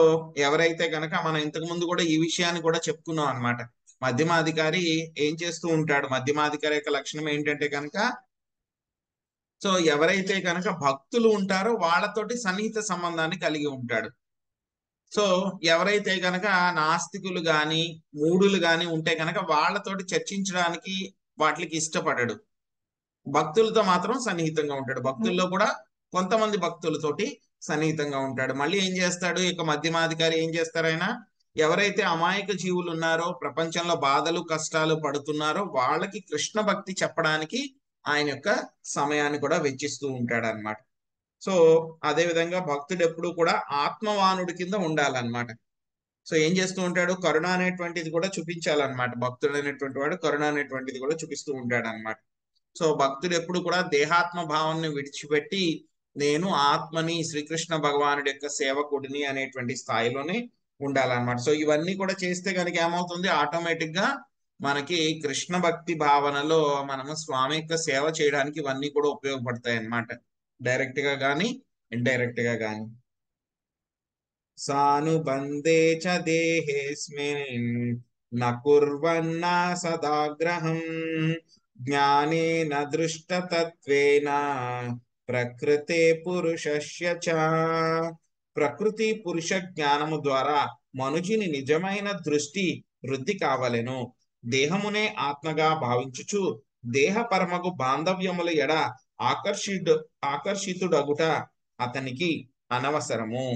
ఎవరైతే కనుక మనం ఇంతకు ముందు కూడా ఈ విషయాన్ని కూడా చెప్పుకున్నాం అనమాట. మధ్యమాధికారి ఏం చేస్తూ ఉంటాడు, మధ్యమాధికారి యొక్క లక్షణం ఏంటంటే కనుక సో ఎవరైతే కనుక భక్తులు ఉంటారో వాళ్ళతోటి సన్నిహిత సంబంధాన్ని కలిగి ఉంటాడు. సో ఎవరైతే కనుక నాస్తికులు గాని మూఢులు గాని ఉంటే కనుక వాళ్ళతోటి చర్చించడానికి వాటికి ఇష్టపడడు. భక్తులతో మాత్రం సన్నిహితంగా ఉంటాడు. భక్తుల్లో కూడా కొంతమంది భక్తులతోటి సన్నిహితంగా ఉంటాడు. మళ్ళీ ఏం చేస్తాడు ఇక మధ్యమాధికారి ఏం చేస్తారు ఆయన, ఎవరైతే అమాయక జీవులు ఉన్నారో ప్రపంచంలో బాధలు కష్టాలు పడుతున్నారో వాళ్ళకి కృష్ణ భక్తి చెప్పడానికి ఆయన యొక్క సమయాన్ని కూడా వెచ్చిస్తూ ఉంటాడు అనమాట. సో అదే విధంగా భక్తుడు ఎప్పుడు కూడా ఆత్మవానుడి కింద ఉండాలన్నమాట. సో ఏం చేస్తూ ఉంటాడు, కరుణ అనేటువంటిది కూడా చూపించాలన్నమాట. భక్తుడు అనేటువంటి వాడు కరుణ అనేటువంటిది కూడా చూపిస్తూ ఉంటాడు అనమాట. సో భక్తుడు ఎప్పుడు కూడా దేహాత్మ భావాన్ని విడిచిపెట్టి నేను ఆత్మని, శ్రీకృష్ణ భగవానుడి యొక్క సేవకుడిని అనేటువంటి స్థాయిలోనే ఉండాలన్నమాట. సో ఇవన్నీ కూడా చేస్తే కనుక ఏమవుతుంది, ఆటోమేటిక్ గా మనకి కృష్ణ భక్తి భావనలో మనము స్వామి యొక్క సేవ చేయడానికి ఇవన్నీ కూడా ఉపయోగపడతాయి అన్నమాట, డైరెక్ట్ గా గాని ఇండైరెక్ట్ గా గాని. సానుబంధే చ దేహేస్మిన్ న కుర్వన్నా సదాగ్రహం జ్ఞానేన దృష్టతత్వేన ప్రకృతే పురుషస్య చ. ప్రకృతి పురుష జ్ఞానము ద్వారా మనుజుని నిజమైన దృష్టి వృద్ధి కావలెను. దేహమునే ఆత్మగా భావించుచు దేహ పరమగు బాంధవ్యముల ఎడ ఆకర్షితుడగుట అతనికి అనవసరము.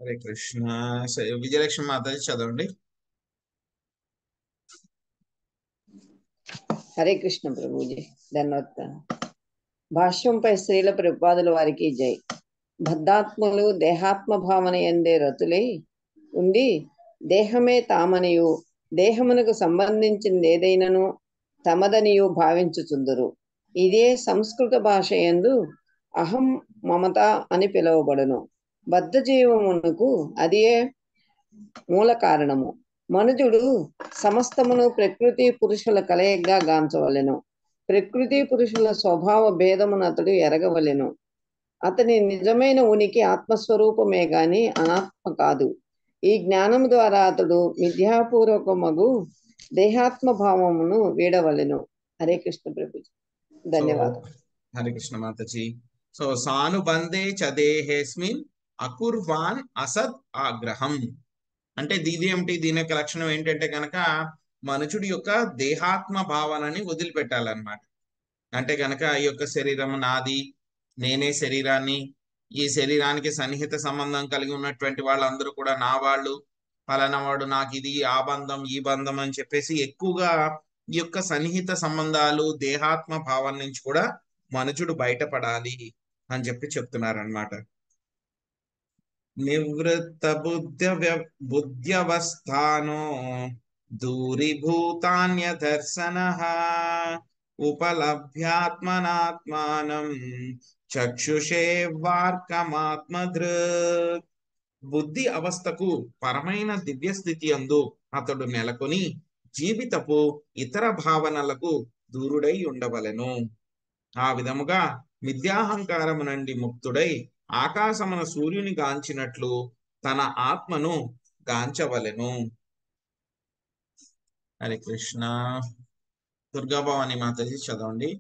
హరే కృష్ణ. విజయలక్ష్మి మాతాజీ చదవండి. హరే కృష్ణ ప్రభుజీ, ధన్యవాదాలు. భాష్యంపై శ్రీల ప్రభుపాదుల వారికి జై. బద్ధాత్ములు దేహాత్మ భావన ఎందే రతులై ఉండి దేహమే తామనియు దేహమునకు సంబంధించింది ఏదైనను తమదనియు భావించుచుందురు. ఇదే సంస్కృత భాష యందు అహం మమత అని పిలువబడును. బద్ధ జీవమునకు అదే మూల కారణము. మనుజుడు సమస్తమును ప్రకృతి పురుషుల కలయికగా గాంచవలెను. ప్రకృతి పురుషుల స్వభావ భేదమును అతడు ఎరగవలెను. అతని నిజమైన ఉనికి ఆత్మస్వరూపమే గాని అనాత్మ కాదు. ఈ జ్ఞానం ద్వారా అతడు మిథ్యాపూర్వకమగు దేహాత్మ భావమును వీడవలెను. హరే కృష్ణ ప్రభు, ధన్యవాదాలు. హరే కృష్ణ మాతాజీ. సో సానుబంధే చ దేహేస్మిన్ అకుర్వాన్ అసద్ ఆగ్రహం అంటే దీని ఏమిటి, దీని యొక్క లక్షణం ఏంటంటే కనుక మనుషుడి యొక్క దేహాత్మ భావనని వదిలిపెట్టాలన్నమాట. అంటే కనుక ఈ యొక్క శరీరం నాది, నేనే శరీరాన్ని, ఈ శరీరానికి సన్నిహిత సంబంధం కలిగి ఉన్నటువంటి వాళ్ళందరూ కూడా నా వాళ్ళు, ఫలానా వాడు నాకు ఇది ఆ బంధం ఈ బంధం అని చెప్పేసి ఎక్కువగా ఈ యొక్క సన్నిహిత సంబంధాలు దేహాత్మ భావం నుంచి కూడా మనుషుడు బయటపడాలి అని చెప్పి చెప్తున్నారనమాట. నివృత్త బుద్ధ్యవస్థానో దూరీభూతాన్య దర్శనః ఉపలభ్యాత్మనాత్మానం చక్షుషే వార్కమాత్మధృక్. బుద్ధి అవస్థకు పరమైన దివ్య స్థితి అందు అతడు నెలకొని జీవితపు ఇతర భావనలకు దూరుడై ఉండవలెను. ఆ విధముగా మిథ్యాహంకారము నుండి ముక్తుడై ఆకాశమున సూర్యుని గాంచినట్లు తన ఆత్మను గాంచవలెను. హరే కృష్ణ. దుర్గాభవాని మాతాజీ చదవండి.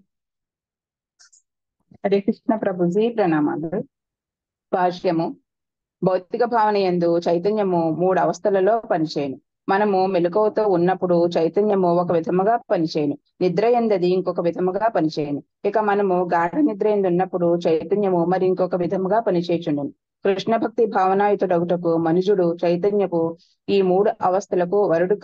హరే కృష్ణ ప్రభుజీ, ప్రణామాలు. భాష్యము. భౌతిక భావన యందు చైతన్యము 3 అవస్థలలో పనిచేయను. మనము మెలకువతో ఉన్నప్పుడు చైతన్యము ఒక విధముగా పనిచేయను, నిద్ర యందది ఇంకొక విధముగా పనిచేయను. ఇక మనము గాఢ నిద్ర యందు ఉన్నప్పుడు చైతన్యము మరి ఇంకొక విధముగా పనిచేయుచుండును. కృష్ణ భక్తి భావనాయుతుడగుటకు మనుజుడు చైతన్యపు ఈ 3 అవస్థలకు పరుడు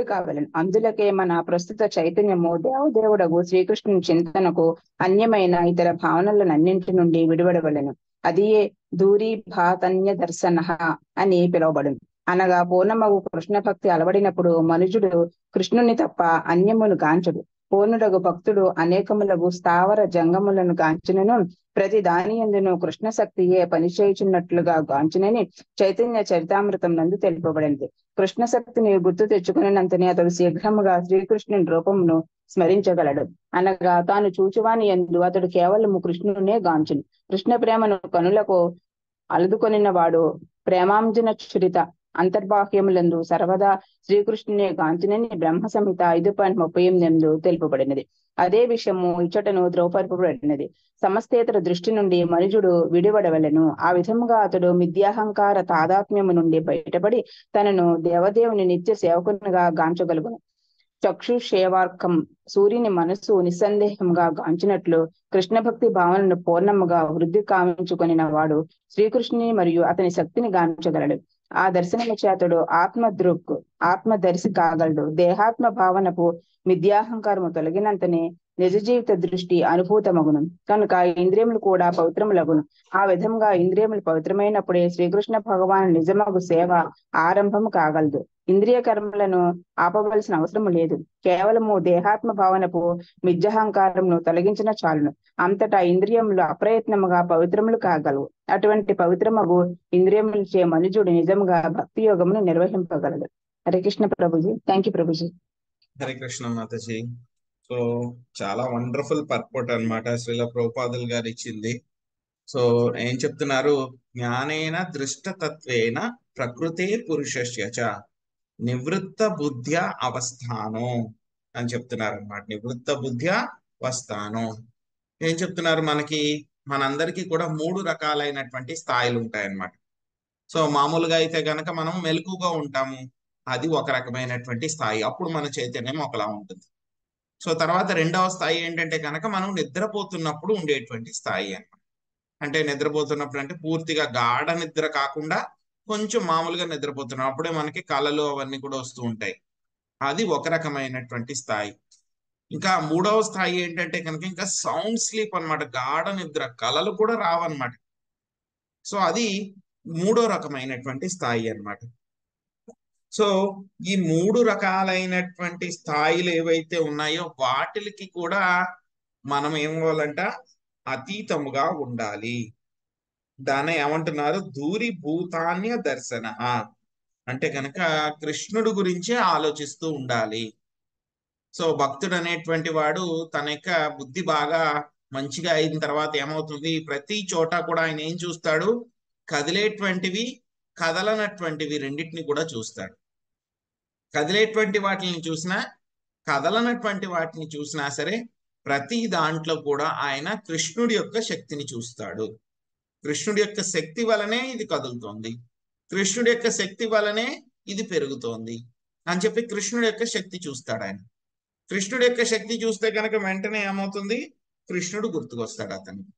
కావలను. అందులకే మన ప్రస్తుత చైతన్యము దేవదేవుడగు శ్రీకృష్ణుని చింతనకు అన్యమైన ఇతర భావనలన్నింటి నుండి విడివడవలను. అదియే దూరీభాతన్య దర్శన అని పిలువబడును. అనగా పూర్ణమగు కృష్ణ భక్తి అలవడినప్పుడు మనుజుడు కృష్ణుని తప్ప అన్యమును గాంచడు. పూర్ణుడగు భక్తుడు అనేకములగు స్థావర జంగములను గాంచినను ప్రతి దాని యందును కృష్ణ శక్తియే పనిచేయుచున్నట్లుగా గాంచినని చైతన్య చరితామృతం నందు తెలుపబడింది. కృష్ణ శక్తిని గుర్తు తెచ్చుకున్నంతనే అతడు శీఘ్రముగా శ్రీకృష్ణుని రూపమును స్మరించగలడు. అనగా తాను చూచువాని యందు అతడు కేవలము కృష్ణునే గాంచును. కృష్ణ ప్రేమను కనులకు అలుదుకొనిన వాడు ప్రేమాంజన చురిత అంతర్బాహ్యములందు సర్వదా శ్రీకృష్ణుని గాంచునని బ్రహ్మ సంహిత 5.38 తెలుపబడినది. అదే విషయము ఇచ్చటను ద్రౌపడబడినది. సమస్తేతర దృష్టి నుండి మనుజుడు విడివడవలెను. ఆ విధముగా అతడు మిథ్యాహంకార తాదాత్మ్యము నుండి బయటపడి తనను దేవదేవుని నిత్య సేవకునిగా గాంచగలుగును. చక్షుషేవార్కం సూర్యుని మనస్సు నిస్సందేహంగా గాంచినట్లు కృష్ణ భక్తి భావనను పూర్ణముగా వృద్ధి కావించుకొనిన వాడు శ్రీకృష్ణుని మరియు అతని శక్తిని గాంచగలడు. ఆ దర్శనము చేతడు ఆత్మదర్శి కాగలడు. దేహాత్మ భావనకు మిథ్యాహంకారము తొలగినంతనే నిజ జీవిత దృష్టి అనుభూతమగును. కనుక ఇంద్రియములు కూడా పవిత్రములగును. ఆ విధంగా ఇంద్రియములు పవిత్రమైనప్పుడే శ్రీకృష్ణ భగవాను నిజమగు సేవ ఆరంభము కాగలదు. ఇంద్రియ కర్మలను ఆపవలసిన అవసరము లేదు. కేవలము దేహాత్మ భావనకు మిథ్యాహంకారమును తొలగించిన చాలును. అంతటా ఇంద్రియములు అప్రయత్నముగా పవిత్రములు కాగలవు. అటువంటి పవిత్రమగు ఇంద్రియములచే మనుజుడు నిజముగా భక్తి యోగమును నిర్వహింపగలడు. హరే కృష్ణ ప్రభుజీ. థ్యాంక్ యూ ప్రభుజీ. హరే కృష్ణ మాతాజీ. సో చాలా వండర్ఫుల్ పర్పోర్ట్ అన్నమాట శ్రీల ప్రభుపాదులు గారు ఇచ్చింది. సో ఏం చెప్తున్నారు? జ్ఞానేన దృష్టతత్వేన ప్రకృతే పురుషస్య చ నివృత్త బుద్ధ్య అవస్థానం అని చెప్తున్నారు అన్నమాట. నివృత్త బుద్ధ్య అవస్థానం ఏం చెప్తున్నారు? మనందరికీ కూడా 3 రకాలైనటువంటి స్థాయిలు ఉంటాయన్నమాట. సో మామూలుగా అయితే గనక మనం మెలకుగా ఉంటాము, అది ఒక రకమైనటువంటి స్థాయి. అప్పుడు మన చైతన్యం ఒకలా ఉంటుంది. సో తర్వాత రెండవ స్థాయి ఏంటంటే కనుక మనం నిద్రపోతున్నప్పుడు ఉండేటువంటి స్థాయి అన్నమాట. అంటే నిద్రపోతున్నప్పుడు అంటే పూర్తిగా గాఢ నిద్ర కాకుండా కొంచెం మామూలుగా నిద్రపోతున్నాం, అప్పుడే మనకి కళలు అవన్నీ కూడా వస్తూ ఉంటాయి. అది ఒక రకమైనటువంటి స్థాయి. ఇంకా మూడవ స్థాయి ఏంటంటే కనుక ఇంకా సౌండ్ స్లీప్ అన్నమాట. గాఢ నిద్ర, కళలు కూడా రావన్నమాట. సో అది 3వ రకమైనటువంటి స్థాయి అన్నమాట. సో ఈ 3 రకాలైనటువంటి స్థాయిలు ఏవైతే ఉన్నాయో వాటికి కూడా మనం ఏమవ్వాలంట? అతీతముగా ఉండాలి. దాన్ని ఏమంటున్నారు? దూరీభూతాన్య దర్శన అంటే కనుక కృష్ణుడు గురించే ఆలోచిస్తూ ఉండాలి. సో భక్తుడు అనేటువంటి వాడు తన యొక్క బుద్ధి బాగా మంచిగా అయిన తర్వాత ఏమవుతుంది? ప్రతి చోట కూడా ఆయన ఏం చూస్తాడు? కదిలేటువంటివి, కదలనటువంటివి రెండింటిని కూడా చూస్తాడు. కదిలేటువంటి వాటిని చూసినా, కదలనటువంటి వాటిని చూసినా సరే ప్రతి దాంట్లో కూడా ఆయన కృష్ణుడి యొక్క శక్తిని చూస్తాడు. కృష్ణుడి యొక్క శక్తి వలనే ఇది కదులుతోంది, కృష్ణుడి యొక్క శక్తి వలనే ఇది పెరుగుతోంది అని చెప్పి కృష్ణుడి యొక్క శక్తి చూస్తాడు ఆయన. కృష్ణుడి యొక్క శక్తి చూస్తే కనుక వెంటనే ఏమవుతుంది? కృష్ణుడు గుర్తుకొస్తాడు అతనికి.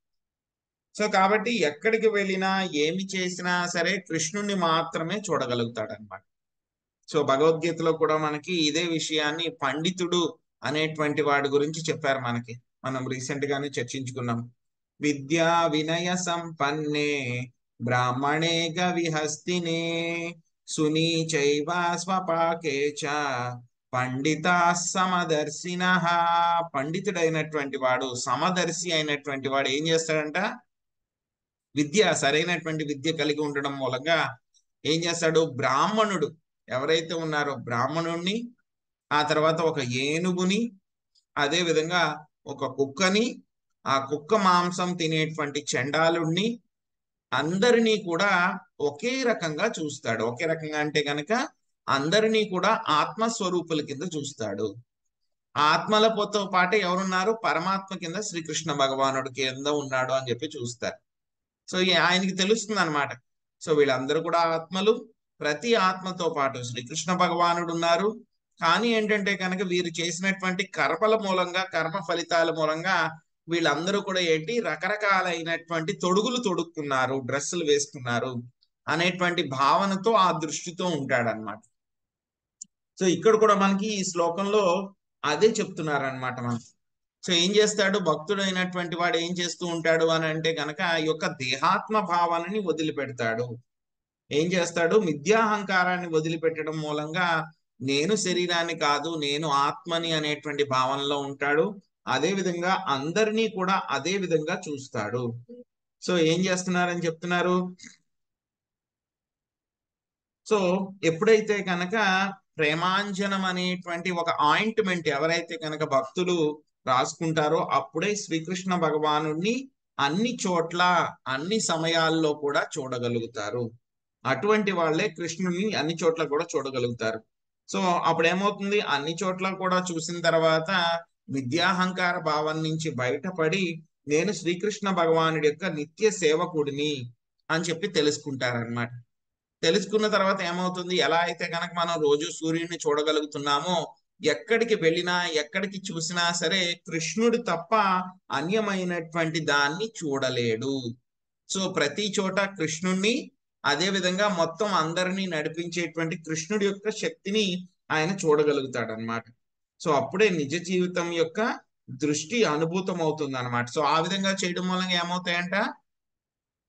సో కాబట్టి ఎక్కడికి వెళ్ళినా ఏమి చేసినా సరే కృష్ణుడిని మాత్రమే చూడగలుగుతాడు అనమాట. సో భగవద్గీతలో కూడా మనకి ఇదే విషయాన్ని పండితుడు అనేటువంటి వాడి గురించి చెప్పారు మనకి. మనం రీసెంట్ గానే చర్చించుకున్నాం. విద్యా వినయ సంపన్నే బ్రాహ్మణే గవిహస్తినే సునీచైవ స్వపాకే చ పండిత సమదర్శిన. పండితుడైనటువంటి వాడు, సమదర్శి అయినటువంటి వాడు ఏం చేస్తాడంట? విద్య, సరైనటువంటి విద్య కలిగి ఉండడం మూలంగా ఏం చేస్తాడు? బ్రాహ్మణుడు ఎవరైతే ఉన్నారో బ్రాహ్మణుణ్ణి, ఆ తర్వాత ఒక ఏనుగుని, అదే విధంగా ఒక కుక్కని, ఆ కుక్క మాంసం తినేటువంటి చండాలుణ్ణి, అందరినీ కూడా ఒకే రకంగా చూస్తాడు. ఒకే రకంగా అంటే కనుక అందరినీ కూడా ఆత్మస్వరూపుల కింద చూస్తాడు. ఆత్మలతో పాటే ఎవరున్నారు? పరమాత్మ కింద శ్రీకృష్ణ భగవానుడి కింద ఉన్నాడు అని చెప్పి చూస్తారు. సో ఆయనకి తెలుస్తుంది అనమాట. సో వీళ్ళందరూ కూడా ఆత్మలు, ప్రతి ఆత్మతో పాటు శ్రీకృష్ణ భగవానుడు ఉన్నారు. కానీ ఏంటంటే కనుక వీరు చేసినటువంటి కర్మల మూలంగా, కర్మ ఫలితాల మూలంగా వీళ్ళందరూ కూడా ఏంటి? రకరకాలైనటువంటి తొడుగులు తొడుక్కున్నారు, డ్రెస్సులు వేసుకున్నారు అనేటువంటి భావనతో, ఆ దృష్టితో ఉంటాడనమాట. సో ఇక్కడ కూడా మనకి ఈ శ్లోకంలో అదే చెప్తున్నారనమాట మనకి. సో ఏం చేస్తాడు భక్తుడు అయినటువంటి వాడు? ఏం చేస్తూ ఉంటాడు అని అంటే కనుక ఈ యొక్క దేహాత్మ భావనని వదిలిపెడతాడు. ఏం చేస్తాడు? మిథ్యాహంకారాన్ని వదిలిపెట్టడం మూలంగా నేను శరీరాన్ని కాదు, నేను ఆత్మని అనేటువంటి భావనలో ఉంటాడు. అదే విధంగా అందరినీ కూడా అదే విధంగా చూస్తాడు. సో ఏం చేస్తున్నారని చెప్తున్నారు? సో ఎప్పుడైతే కనుక ప్రేమాంజనం అనేటువంటి ఒక ఆయింట్మెంట్ ఎవరైతే కనుక భక్తులు రాసుకుంటారో అప్పుడే శ్రీకృష్ణ భగవానుడిని అన్ని చోట్ల, అన్ని సమయాల్లో కూడా చూడగలుగుతారు. అటువంటి వాళ్ళే కృష్ణుని అన్ని చోట్ల కూడా చూడగలుగుతారు. సో అప్పుడు ఏమవుతుంది, అన్ని చోట్ల కూడా చూసిన తర్వాత విద్యాహంకార భావం నుంచి బయటపడి నేను శ్రీకృష్ణ భగవానుడి యొక్క నిత్య సేవకుడిని అని చెప్పి తెలుసుకుంటారనమాట. తెలుసుకున్న తర్వాత ఏమవుతుంది, ఎలా అయితే కనుక మనం రోజు సూర్యుడిని చూడగలుగుతున్నామో, ఎక్కడికి వెళ్ళినా ఎక్కడికి చూసినా సరే కృష్ణుడు తప్ప అన్యమైనటువంటి దాన్ని చూడలేడు. సో ప్రతి చోట కృష్ణుణ్ణి, అదే విధంగా మొత్తం అందరినీ నడిపించేటువంటి కృష్ణుడి యొక్క శక్తిని ఆయన చూడగలుగుతాడు అనమాట. సో అప్పుడే నిజ జీవితం యొక్క దృష్టి అనుభూతం అవుతుంది అనమాట. సో ఆ విధంగా చేయడం మూలంగా ఏమవుతాయంట,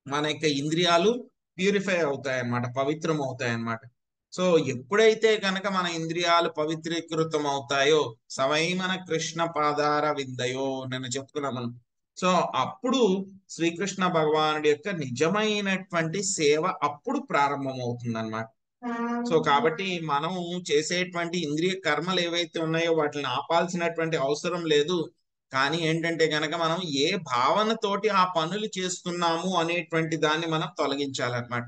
మన యొక్క ఇంద్రియాలు ప్యూరిఫై అవుతాయి అన్నమాట, పవిత్రం అవుతాయి అన్నమాట. సో ఎప్పుడైతే కనుక మన ఇంద్రియాలు పవిత్రీకృతం అవుతాయో, సవైమన కృష్ణ పాదార విందయో నేను చెప్తున్నాను మనం. సో అప్పుడు శ్రీకృష్ణ భగవానుడి యొక్క నిజమైనటువంటి సేవ అప్పుడు ప్రారంభమవుతుంది అన్నమాట. సో కాబట్టి మనం చేసేటువంటి ఇంద్రియ కర్మలు ఏవైతే ఉన్నాయో వాటిని ఆపాల్సినటువంటి అవసరం లేదు. కానీ ఏంటంటే గనక మనం ఏ భావనతోటి ఆ పనులు చేస్తున్నాము అనేటువంటి దాన్ని మనం తొలగించాలన్నమాట.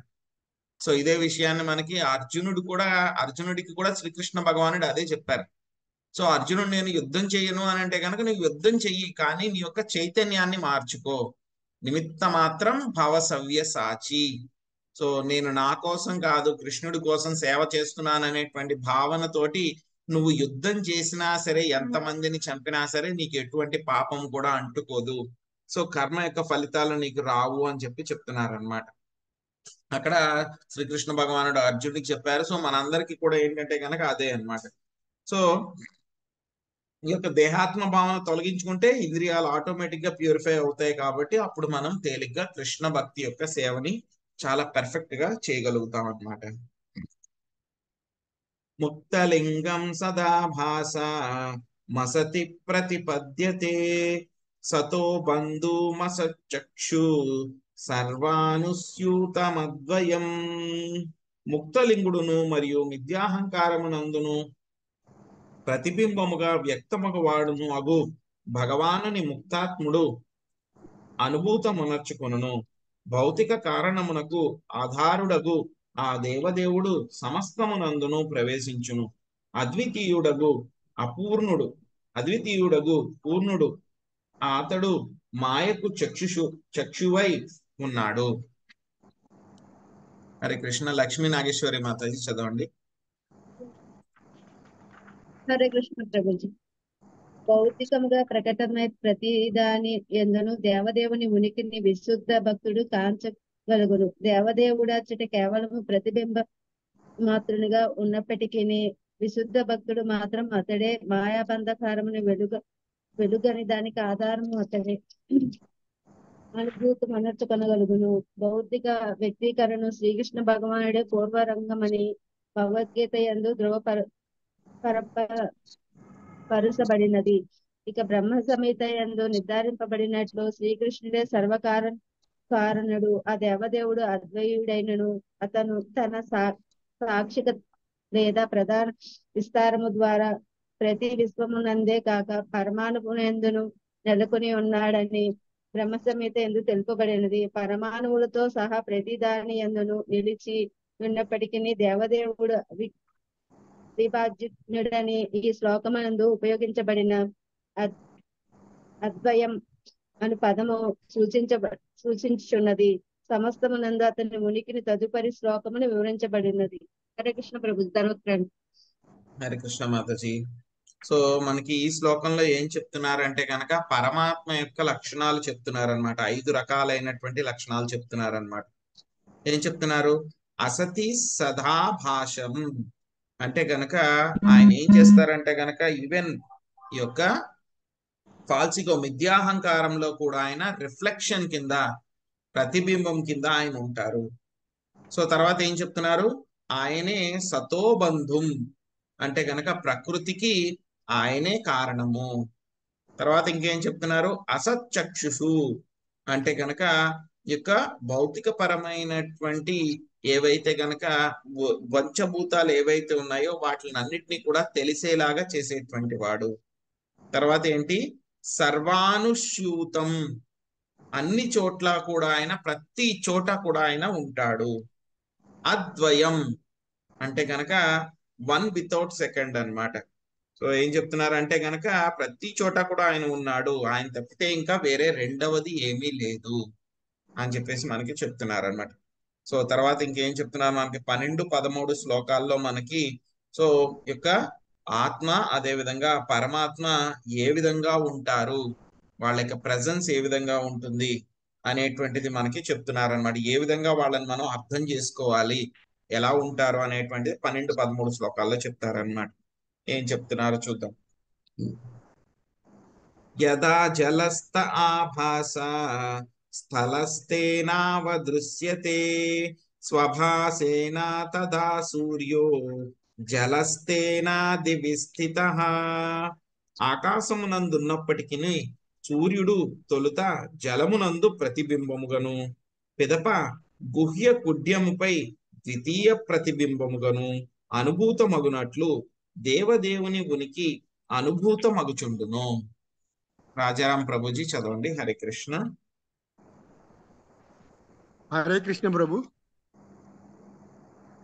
సో ఇదే విషయాన్ని మనకి అర్జునుడికి కూడా శ్రీకృష్ణ భగవానుడు అదే చెప్పారు. సో అర్జునుడు నేను యుద్ధం చెయ్యను అని అంటే కనుక నువ్వు యుద్ధం చెయ్యి, కానీ నీ యొక్క చైతన్యాన్ని మార్చుకో. నిమిత్త మాత్రం భవ సవ్య సాచి. సో నేను నా కోసం కాదు, కృష్ణుడి కోసం సేవ చేస్తున్నాను అనేటువంటి భావనతోటి నువ్వు యుద్ధం చేసినా సరే, ఎంతమందిని చంపినా సరే నీకు ఎటువంటి పాపం కూడా అంటుకోదు. సో కర్మ యొక్క ఫలితాలు నీకు రావు అని చెప్పి చెప్తున్నారనమాట. అక్కడ శ్రీకృష్ణ భగవానుడు అర్జునుడికి చెప్పారు. సో మనందరికీ కూడా ఏంటంటే కనుక అదే అన్నమాట. సో ఈ యొక్క దేహాత్మ భావన తొలగించుకుంటే ఇంద్రియాలు ఆటోమేటిక్ గా ప్యూరిఫై అవుతాయి. కాబట్టి అప్పుడు మనం తేలిగ్గా కృష్ణ భక్తి యొక్క సేవని చాలా పర్ఫెక్ట్ గా చేయగలుగుతాం అన్నమాట. ముక్తలింగం సదా భాస మసతి ప్రతిపద్యతే సతో బంధుమసచక్షు సర్వానుస్యూతమద్వయం. ముక్తలింగుడును మరియు మిథ్యాహంకారమునందును ప్రతిబింబముగా వ్యక్తమగవాడును అగు భగవానుని ముక్తాత్ముడు అనుభూతమునర్చుకొనును. భౌతిక కారణమునకు ఆధారుడగు ఆ దేవదేవుడు సమస్తమునందును ప్రవేశించును. అద్వితీయుడగు పూర్ణుడు అతడు మాయకు చక్షువై ఉన్నాడు. హరే కృష్ణ. లక్ష్మీ నాగేశ్వరి మాతాజీ చదవండి. హరే కృష్ణ ప్రభుజీ. భౌతికముగా ప్రకటమై ప్రతి దాని యందును దేవదేవుని ఉనికిని విశుద్ధ భక్తుడు కాంచగలుగును. దేవదేవుడచ్చట కేవలము ప్రతిబింబ మాత్రునిగా ఉన్నప్పటికీ విశుద్ధ భక్తుడు మాత్రం అతడే. మాయాబంధకారముని వెలుగని దానికి ఆధారము అతడే. అనుభూతి మనర్చుకొనగలుగును. భౌతిక వ్యక్తీకరణ శ్రీకృష్ణ భగవానుడే పూర్వరంగమని భగవద్గీత యందు పరుసబడినది. ఇక బ్రహ్మ సంహిత యందు నిర్ధారింపబడినట్లు శ్రీకృష్ణుడే కారణుడు. ఆ దేవదేవుడు అద్వయుడైనను అతను తన సాక్షిక లేదా ప్రధాన విస్తారము ద్వారా ప్రతి విశ్వమునందే కాక పరమాణువునందును నెలకొని ఉన్నాడని బ్రహ్మ సంహిత యందు తెలుపబడినది. పరమాణువులతో సహా ప్రతి దాని యందును నిలిచి ఉన్నప్పటికీ దేవదేవుడు విభాజ్యుడని ఈ శ్లోకమందు ఉపయోగించబడిన అద్వయం అను పదము సూచించుచున్నది. సమస్తమునందు అతని ఉనికిని తదుపరి శ్లోకమును వివరించబడినది. హరే కృష్ణ ప్రభు. హరే కృష్ణ మాతాజీ. సో మనకి ఈ శ్లోకంలో ఏం చెప్తున్నారంటే కనుక పరమాత్మ యొక్క లక్షణాలు చెప్తున్నారనమాట. 5 రకాలైనటువంటి లక్షణాలు చెప్తున్నారనమాట. ఏం చెప్తున్నారు? అసతి సదాభాషం అంటే గనక ఆయన ఏం చేస్తారంటే గనక ఈవెన్ ఈ యొక్క ఫాల్సిగో మిథ్యాహంకారంలో కూడా ఆయన రిఫ్లెక్షన్ కింద, ప్రతిబింబం కింద ఆయన ఉంటారు. సో తర్వాత ఏం చెప్తున్నారు? ఆయనే సతోబంధుం అంటే గనక ప్రకృతికి ఆయనే కారణము. తర్వాత ఇంకేం చెప్తున్నారు? అసచ్చక్షుషు అంటే గనక యొక్క భౌతిక పరమైనటువంటి ఏవైతే గనక పంచభూతాలు ఏవైతే ఉన్నాయో వాటిని అన్నిటినీ కూడా తెలిసేలాగా చేసేటువంటి వాడు. తర్వాత ఏంటి? సర్వానుస్యూతం అన్ని చోట్ల కూడా ఆయన, ప్రతి చోట కూడా ఆయన ఉంటాడు. అద్వయం అంటే గనక 1 వితౌట్ సెకండ్ అన్నమాట. సో ఏం చెప్తున్నారంటే గనక ప్రతి చోట కూడా ఆయన ఉన్నాడు, ఆయన తప్పితే ఇంకా వేరే రెండవది ఏమీ లేదు అని చెప్పేసి మనకి చెప్తున్నారు అనమాట. సో తర్వాత ఇంకేం చెప్తున్నారు మనకి 12, 13 శ్లోకాల్లో మనకి సో యొక్క ఆత్మ అదే విధంగా పరమాత్మ ఏ విధంగా ఉంటారు, వాళ్ళ యొక్క ప్రెజెన్స్ ఏ విధంగా ఉంటుంది అనేటువంటిది మనకి చెప్తున్నారు అనమాట. ఏ విధంగా వాళ్ళని మనం అర్థం చేసుకోవాలి, ఎలా ఉంటారు అనేటువంటిది 12, 13 శ్లోకాల్లో చెప్తారనమాట. ఏం చెప్తున్నారో చూద్దాం. యదా జలస్థ ఆభాస స్థలస్థేనావదృశ్యతే స్వభాసేన తదా సూర్యో జలస్థేనా దివి స్థితః. ఆకాశమునందున్నప్పటికీ సూర్యుడు తొలుత జలమునందు ప్రతిబింబముగను పిదప గుహ్య కుడ్యముపై ద్వితీయ ప్రతిబింబముగను అనుభూతమగునట్లు దేవదేవుని ఉనికి అనుభూతమగుచుండును. రాజారాం ప్రభుజీ చదవండి. హరే కృష్ణ. హరే కృష్ణ ప్రభు.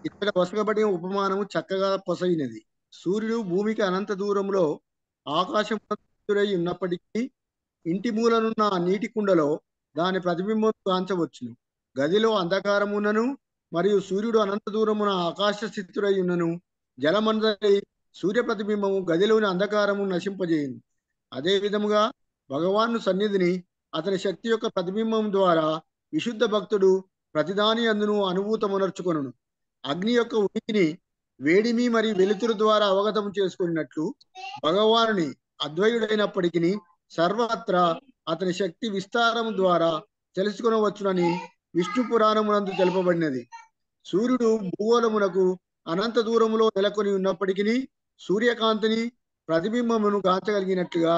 ఇక్కడ వసగబడిన ఉపమానము చక్కగా పొసగినది. సూర్యుడు భూమికి అనంత దూరంలో ఆకాశం ఉన్నప్పటికీ ఇంటి మూలనున్న నీటి కుండలో దాని ప్రతిబింబం కాంచవచ్చును. గదిలో అంధకారమున్నను మరియు సూర్యుడు అనంత దూరమున ఆకాశ స్థితుడై ఉన్నను జలమందరి సూర్య ప్రతిబింబము గదిలోని అంధకారము నశింపజేయును. అదే విధముగా భగవాను సన్నిధిని అతని శక్తి యొక్క ప్రతిబింబం ద్వారా విశుద్ధ భక్తుడు ప్రతిదాని అందును అనుభూతమునర్చుకొనును. అగ్ని యొక్క ఉనికిని వేడిమి మరియు వెలుతురు ద్వారా అవగతం చేసుకున్నట్లు భగవానుని అద్వయుడైనప్పటికీ సర్వత్రా అతని శక్తి విస్తారం ద్వారా తెలుసుకొనవచ్చునని విష్ణు పురాణమునందు తెలుపబడినది. సూర్యుడు భూగోళమునకు అనంత దూరములో నెలకొని ఉన్నప్పటికీ సూర్యకాంతిని ప్రతిబింబమును గాంచగలిగినట్లుగా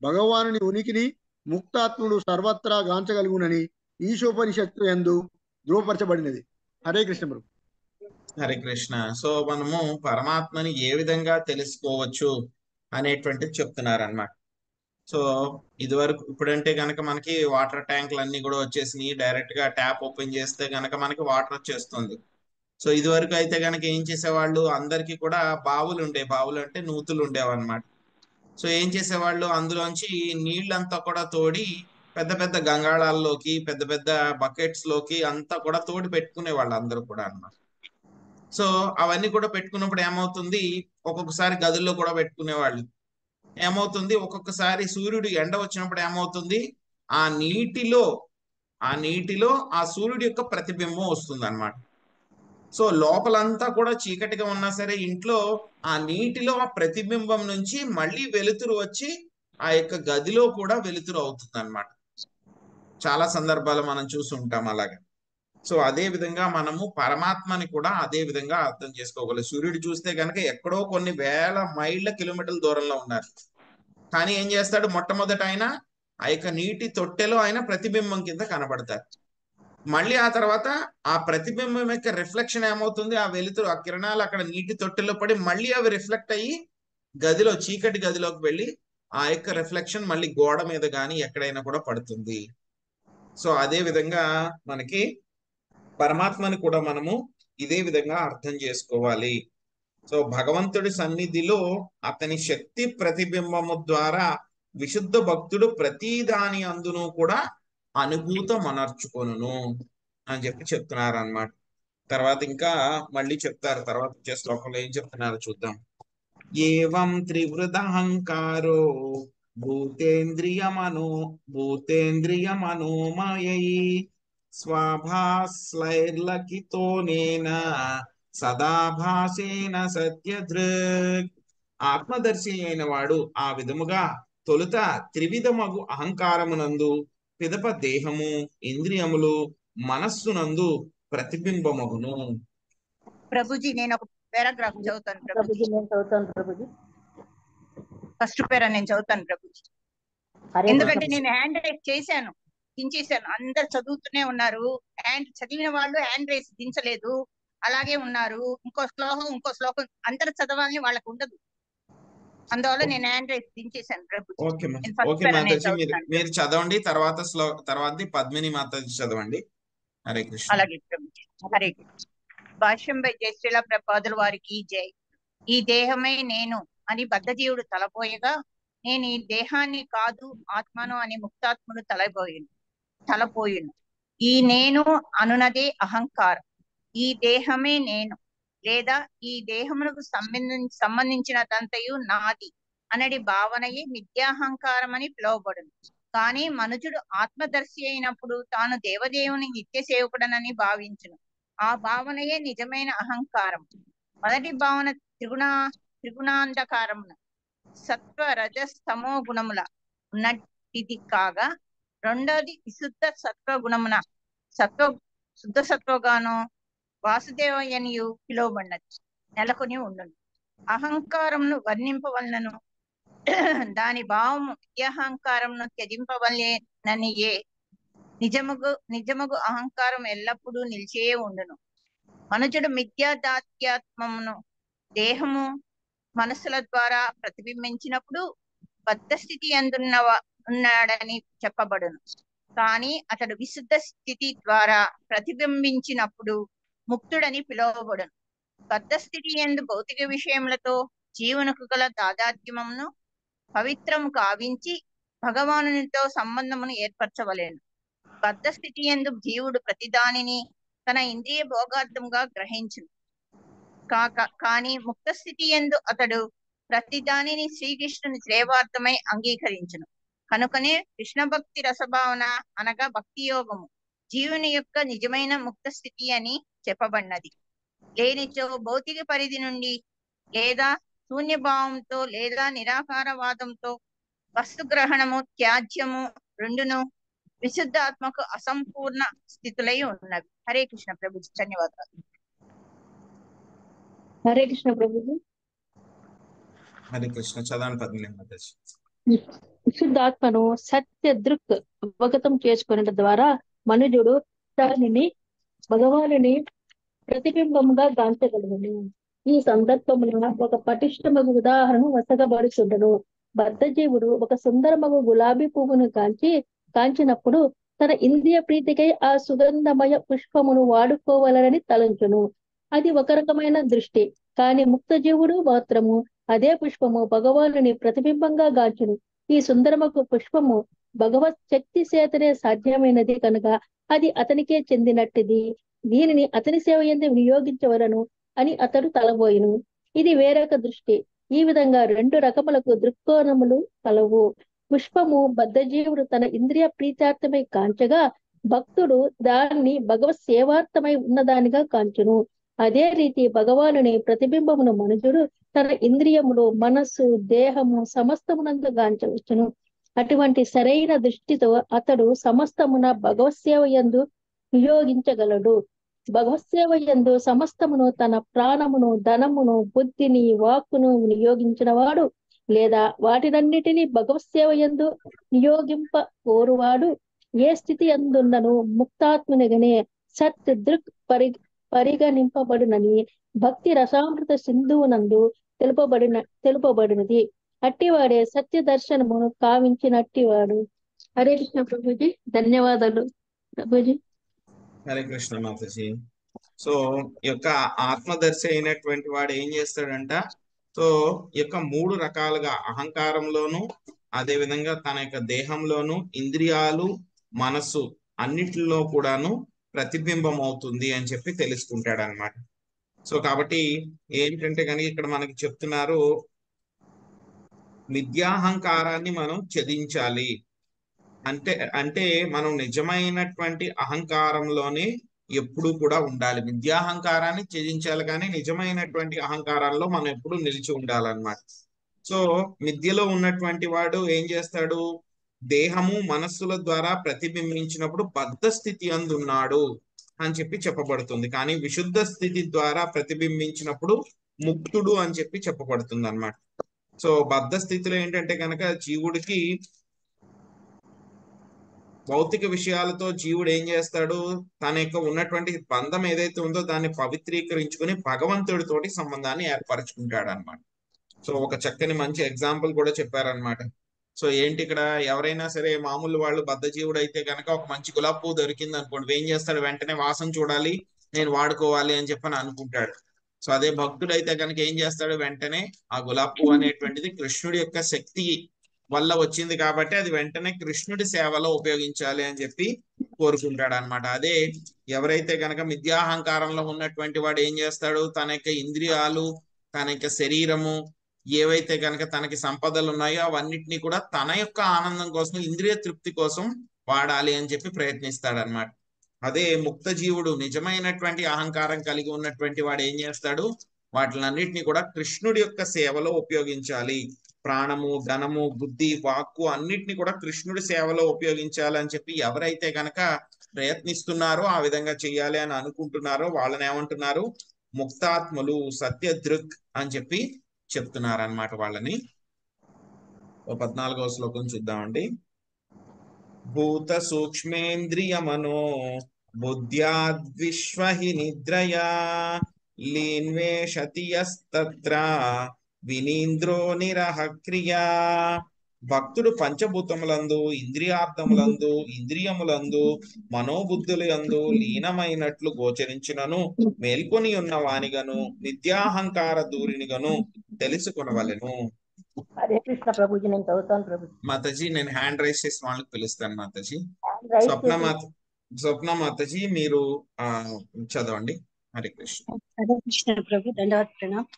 భగవానుని ఉనికిని ముక్తాత్ముడు సర్వత్రా గాంచగలుగునని ఈశోపనిషత్తు యందు ధృవపరచబడినది. హరే కృష్ణ ప్రభు. హరే కృష్ణ. సో మనము పరమాత్మని ఏ విధంగా తెలుసుకోవచ్చు అనేటువంటిది చెప్తున్నారన్నమాట. సో ఇదివరకు ఇప్పుడంటే గనక మనకి వాటర్ ట్యాంకులు అన్ని కూడా వచ్చేసినాయి, డైరెక్ట్ గా ట్యాప్ ఓపెన్ చేస్తే గనక మనకి వాటర్ వచ్చేస్తుంది. సో ఇదివరకు అయితే గనక ఏం చేసేవాళ్ళు, అందరికీ కూడా బావులు అంటే నూతులు ఉండేవన్నమాట. సో ఏం చేసేవాళ్ళు, అందులోంచి నీళ్ళంతా కూడా తోడి పెద్ద పెద్ద గంగాళాల్లోకి పెద్ద పెద్ద బకెట్స్ లోకి అంతా కూడా తోడి పెట్టుకునే వాళ్ళు అందరూ కూడా అన్నమాట. సో అవన్నీ కూడా పెట్టుకున్నప్పుడు ఏమవుతుంది, ఒక్కొక్కసారి గదుల్లో కూడా పెట్టుకునేవాళ్ళు. ఏమవుతుంది, ఒక్కొక్కసారి సూర్యుడు ఎండ వచ్చినప్పుడు ఏమవుతుంది, ఆ నీటిలో ఆ సూర్యుడి యొక్క ప్రతిబింబం వస్తుంది అన్నమాట. సో లోపలంతా కూడా చీకటిగా ఉన్నా సరే ఇంట్లో ఆ నీటిలో ఆ ప్రతిబింబం నుంచి మళ్ళీ వెలుతురు వచ్చి ఆ యొక్క గదిలో కూడా వెలుతురు అవుతుంది అన్నమాట. చాలా సందర్భాలు మనం చూసి ఉంటాం అలాగే. సో అదే విధంగా మనము పరమాత్మని కూడా అదే విధంగా అర్థం చేసుకోగలం. సూర్యుడు చూస్తే కనుక ఎక్కడో కొన్ని వేల మైళ్ళ కిలోమీటర్ల దూరంలో ఉన్నారు, కానీ ఏం చేస్తాడు, మొట్టమొదట ఆయన ఆ యొక్క నీటి తొట్టెలో ఆయన ప్రతిబింబం కింద కనబడతారు. మళ్ళీ ఆ తర్వాత ఆ ప్రతిబింబం యొక్క రిఫ్లెక్షన్ ఏమవుతుంది, ఆ వెలుతురు ఆ కిరణాలు అక్కడ నీటి తొట్టెలో పడి మళ్ళీ అవి రిఫ్లెక్ట్ అయ్యి గదిలో చీకటి గదిలోకి వెళ్ళి ఆ యొక్క రిఫ్లెక్షన్ మళ్ళీ గోడ మీద కానీ ఎక్కడైనా కూడా పడుతుంది. సో అదే విధంగా మనకి పరమాత్మని కూడా మనము ఇదే విధంగా అర్థం చేసుకోవాలి. సో భగవంతుడి సన్నిధిలో అతని శక్తి ప్రతిబింబము ద్వారా విశుద్ధ భక్తుడు ప్రతి దాని అందును కూడా అనుభూతమనర్చుకొనును అని చెప్తున్నారు అన్నమాట. తర్వాత ఇంకా మళ్ళీ చెప్తారు, తర్వాత వచ్చే శ్లోకంలో ఏం చెప్తున్నారు చూద్దాం. ఏవం త్రివృదహంకారో భూతేంద్రియమనోమయై స్వభాస్లైర్లకితోనేన సదాభాసేన సత్యదృక్. ఆత్మదర్శి అయిన వాడు ఆ విధముగా తొలుత త్రివిధమగు అహంకారమునందు పిదప దేహము ఇంద్రియములు మనస్సునందు ప్రతిబింబమగును. ప్రభుజీ నేను ఒక పారాగ్రాఫ్ చదువుతాను ప్రభుజీ. ఫస్ట్ పేరా నేను చదువుతాను ప్రభుజీ, ఎందుకంటే నేను హ్యాండ్ రైస్ చేశాను, దించేశాను. అందరు చదువుతూనే ఉన్నారు, చదివిన వాళ్ళు హ్యాండ్ రైస్ దించలేదు, అలాగే ఉన్నారు. ఇంకో శ్లోకం అందరు చదవాలని వాళ్ళకు ఉండదు, అందువల్ల నేను హ్యాండ్ రైస్ దించేశాను ప్రభుజీ. మీరు చదవండి, తర్వాత పద్మిని మాతాజీ చదవండి. హరే కృష్ణ. అలాగే ప్రభుజీ. హరే కృష్ణ. భాష్యంపై జయశ్రీల ప్రపాదుల వారికి జై. ఈ దేహమే నేను అని బద్ధజీవుడు తలపోయగా, నేను ఈ దేహాన్ని కాదు ఆత్మను అని ముక్తాత్ముడు తలపోయును. ఈ నేను అనునదే అహంకారం. ఈ దేహమే నేను లేదా ఈ దేహమునకు సంబంధించినదంతయు నాది అనడి భావనయే మిథ్యాహంకారం అని పిలువబడును. కానీ మనుజుడు ఆత్మదర్శి అయినప్పుడు తాను దేవదేవుని నిత్య సేవకుడనని భావించును. ఆ భావనయే నిజమైన అహంకారం. మొదటి భావన త్రిగుణాంధకారమున సత్వ రజస్తమో గుణముల ఉన్నటిది కాగా, రెండోది విశుద్ధ సత్వగుణమున శుద్ధ సత్వగాను వాసుదేవయనియు పిలువబడినది నెలకొని ఉండును. అహంకారంను వర్ణింపవలనను దాని భావము విద్యాహంకారంను త్యజింపవలననియే. నిజముగు అహంకారం ఎల్లప్పుడూ నిలిచే ఉండును. మనుజుడు మిథ్యాదాత్యాత్మమును దేహము మనస్సుల ద్వారా ప్రతిబింబించినప్పుడు బద్ధస్థితి ఉన్నాడని చెప్పబడును. కానీ అతడు విశుద్ధ స్థితి ద్వారా ప్రతిబింబించినప్పుడు ముక్తుడని పిలువబడును. బద్ధస్థితి యందు భౌతిక విషయములతో జీవనకు గల తాదాత్మ్యమును పవిత్రము కావించి భగవానునితో సంబంధమును ఏర్పరచవలేను. బద్ధస్థితి యందు జీవుడు ప్రతిదానిని తన ఇంద్రియ భోగార్థంగా గ్రహించును. కానీ ముక్త స్థితి యందు అతడు ప్రతిదానిని శ్రీకృష్ణుని సేవార్థమై అంగీకరించును. కనుకనే కృష్ణ భక్తి రసభావన అనగా భక్తి యోగము జీవుని యొక్క నిజమైన ముక్త స్థితి అని చెప్పబడినది. లేనిచో భౌతిక పరిధి నుండి లేదా శూన్యభావంతో లేదా నిరాకారవాదంతో వస్తుగ్రహణము త్యాజ్యము రెండును విశుద్ధాత్మకు అసంపూర్ణ స్థితులై ఉన్నవి. హరే కృష్ణ ప్రభుజీ. ధన్యవాదాలు. హరే కృష్ణ ప్రభుజీ. హరే కృష్ణ. చదవండి పద్మనాభ. విశుద్ధాత్మను సత్య దృక్ అవగతం చేసుకునే ద్వారా మనుజుడు దానిని భగవానుని ప్రతిబింబముగా గాంచగలడు. ఈ సందర్భమున ఒక పటిష్టమగు ఉదాహరణ వసగబడుచుండను. బద్ధజీవుడు ఒక సుందరమగు గులాబీ పువ్వును కాంచినప్పుడు తన ఇంద్రియ ప్రీతికై ఆ సుగంధమయ పుష్పమును వాడుకోవాలని తలంచును. అది ఒక రకమైన దృష్టి. కానీ ముక్తజీవుడు మాత్రము అదే పుష్పము భగవానుని ప్రతిబింబంగా గాంచును. ఈ సుందరమగు పుష్పము భగవత్ శక్తి చేతనే సాధ్యమైనది కనుక అది అతనికే చెందినట్టిది. దీనిని అతని సేవ యందు వినియోగించవలను అని అతడు తలబోయును. ఇది వేరొక దృష్టి. ఈ విధంగా రెండు రకములకు దృక్కోణములు కలవు. పుష్పము బద్ధజీవుడు తన ఇంద్రియ ప్రీత్యార్థమై కాంచగా, భక్తుడు దాన్ని భగవత్ సేవార్థమై ఉన్నదానిగా కాంచును. అదే రీతి భగవానుని ప్రతిబింబమును మనుజుడు తన ఇంద్రియములు, మనస్సు, దేహము సమస్తమునందు గాంచవచ్చును. అటువంటి సరైన దృష్టితో అతడు సమస్తమున భగవత్ సేవ యందు వినియోగించగలడు. భగవత్ సేవ యందు సమస్తమును తన ప్రాణమును, ధనమును, బుద్ధిని, వాక్కును వినియోగించిన వాడు లేదా వాటినన్నిటినీ భగవత్ సేవ యందు నియోగింప కోరువాడు ఏ స్థితి అందున్నను ముక్తాత్మునిగానే సత్ దృక్ పరిగణింపబడునని భక్తి రసామృత సింధువునందు తెలుపబడినది. అట్టివాడే సత్య దర్శనమును కావించినట్టివాడు. హరే కృష్ణ ప్రభుజీ. ధన్యవాదాలు ప్రభుజీ. హరే కృష్ణ మాతాజీ. సో ఈ యొక్క ఆత్మదర్శి అయినటువంటి వాడు ఏం చేస్తాడంట, సో ఈ యొక్క మూడు రకాలుగా అహంకారంలోను, అదే విధంగా తన యొక్క దేహంలోను, ఇంద్రియాలు, మనస్సు అన్నిటిలో కూడాను ప్రతిబింబం అవుతుంది అని చెప్పి తెలుసుకుంటాడు అనమాట. సో కాబట్టి ఏంటంటే కనుక ఇక్కడ మనకి చెప్తున్నారు, మిథ్యాహంకారాన్ని మనం ఛేదించాలి. అంటే మనం నిజమైనటువంటి అహంకారంలోనే ఎప్పుడు కూడా ఉండాలి. విద్యాహంకారాన్ని ఛేదించాలి, కానీ నిజమైనటువంటి అహంకారంలో మనం ఎప్పుడు నిలిచి ఉండాలన్నమాట. సో మిథ్యలో ఉన్నటువంటి వాడు ఏం చేస్తాడు, దేహము మనస్సుల ద్వారా ప్రతిబింబించినప్పుడు బద్ధ స్థితి అందున్నాడు అని చెప్పి చెప్పబడుతుంది. కానీ విశుద్ధ స్థితి ద్వారా ప్రతిబింబించినప్పుడు ముక్తుడు అని చెప్పి చెప్పబడుతుంది అన్నమాట. సో బద్ధ స్థితిలో ఏంటంటే కనుక జీవుడికి భౌతిక విషయాలతో జీవుడు ఏం చేస్తాడు, తన యొక్క ఉన్నటువంటి బంధం ఏదైతే ఉందో దాన్ని పవిత్రీకరించుకుని భగవంతుడితోటి సంబంధాన్ని ఏర్పరచుకుంటాడు అనమాట. సో ఒక చక్కని మంచి ఎగ్జాంపుల్ కూడా చెప్పారనమాట. సో ఏంటి ఇక్కడ, ఎవరైనా సరే మామూలు వాళ్ళు బద్ధ జీవుడు అయితే కనుక ఒక మంచి గులాబీ పువ్వు దొరికింది అనుకోండి, ఏం చేస్తాడు, వెంటనే వాసన చూడాలి, నేను వాడుకోవాలి అని చెప్పని అనుకుంటాడు. సో అదే భక్తుడు అయితే కనుక ఏం చేస్తాడు, వెంటనే ఆ గులాబీ పువ్వు అనేటువంటిది కృష్ణుడి యొక్క శక్తి వల్ల వచ్చింది కాబట్టి అది వెంటనే కృష్ణుడి సేవలో ఉపయోగించాలి అని చెప్పి కోరుకుంటాడు అనమాట. అదే ఎవరైతే కనుక మిథ్యాహంకారంలో ఉన్నటువంటి వాడు ఏం చేస్తాడు, తన యొక్క ఇంద్రియాలు, తన యొక్క శరీరము, ఏవైతే కనుక తనకి సంపదలు ఉన్నాయో అవన్నిటినీ కూడా తన యొక్క ఆనందం కోసం, ఇంద్రియ తృప్తి కోసం వాడాలి అని చెప్పి ప్రయత్నిస్తాడనమాట. అదే ముక్త జీవుడు, నిజమైనటువంటి అహంకారం కలిగి ఉన్నటువంటి వాడు ఏం చేస్తాడు, వాటిలన్నిటిని కూడా కృష్ణుడి యొక్క సేవలో ఉపయోగించాలి. ప్రాణము, ధనము, బుద్ధి, వాక్కు అన్నిటిని కూడా కృష్ణుడి సేవలో ఉపయోగించాలి అని చెప్పి ఎవరైతే గనక ప్రయత్నిస్తున్నారో, ఆ విధంగా చెయ్యాలి అని అనుకుంటున్నారో వాళ్ళని ఏమంటున్నారు, ముక్తాత్ములు, సత్యదృక్ అని చెప్పి చెప్తున్నారు అన్నమాట వాళ్ళని. 14వ శ్లోకం చూద్దామండి. భూత సూక్ష్మేంద్రియ మనో బుద్ధ్యాద్విశ్వహి నిద్రయా లీన్వేషతి యస్తత్ర వినీంద్రో నిరహ క్రియా. భక్తుడు పంచభూతములందు, ఇంద్రియార్థములందు, ఇంద్రియములందు, మనోబుద్ధులందు లీనమైనట్లు గోచరించినను మేల్కొని ఉన్న వానిగను మిథ్యాహంకార దూరినిగను తెలుసుకొనవలెను. హరే కృష్ణ ప్రభుజీ, నేను చదువుతాను ప్రభుజీ. మాతాజీ, నేను హ్యాండ్ రైస్ చేసి వాళ్ళకి పిలుస్తాను. మాతాజీ రైస్ స్వప్న మాతాజీ మీరు చదవండి. హరే కృష్ణ. హరే కృష్ణ ప్రభు, దండవత్ ప్రణామ్.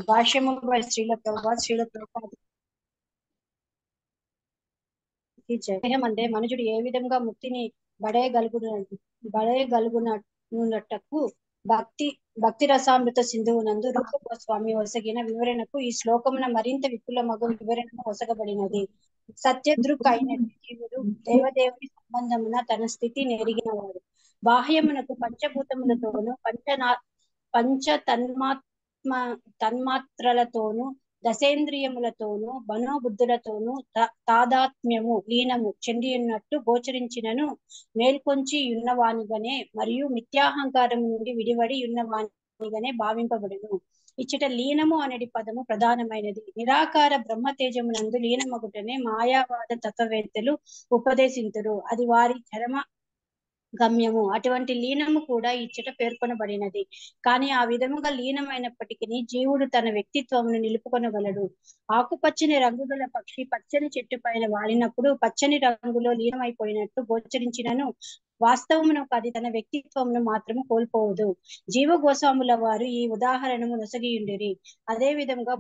భాష్యము బై శ్రీల ప్రభుపాద జయం అంటే మనుషుడు ఏ విధంగా ముక్తిని బడేయగలుగునట్టకు భక్తి రసామృత సింధువునందు రూప గోస్వామి ఒసగిన వివరణకు ఈ శ్లోకమున మరింత విపులమగు వివరణను ఒసగబడినది. సత్యదృక్ అయిన జీవుడు దేవదేవుని సంబంధమున తన స్థితి నెరిగినవాడు. బాహ్యమునకు పంచభూతములతోనూ పంచ తన్మాత్రలతోనూ దశేంద్రియములతోనూ మనోబుద్ధులతోనూ తాదాత్మ్యము లీనము చెందియున్నట్టు గోచరించినను మేల్కొంచి ఉన్నవానిగానే మరియు మిథ్యాహంకారము నుండి విడివడి ఉన్నవానిగానే భావింపబడును. ఇచ్చట లీనము అనేది పదము ప్రధానమైనది. నిరాకార బ్రహ్మతేజమునందు లీనమగుటనే మాయావాద తత్వవేత్తలు ఉపదేశింతురు. అది వారి చరమ గమ్యము. అటువంటి లీనము కూడా ఇచ్చట పేర్కొనబడినది. కానీ ఆ విధముగా లీనమైనప్పటికీ జీవుడు తన వ్యక్తిత్వమును నిలుపుకొనగలడు. ఆకుపచ్చని రంగు గల పక్షి పచ్చని చెట్టు పైన వాలినప్పుడు పచ్చని రంగులో లీనమైపోయినట్టు గోచరించినను వాస్తవమునకు అది తన వ్యక్తిత్వమును మాత్రము కోల్పోవదు. జీవ గోస్వాముల వారు ఈ ఉదాహరణము నొసగియుండిరి. అదే విధంగా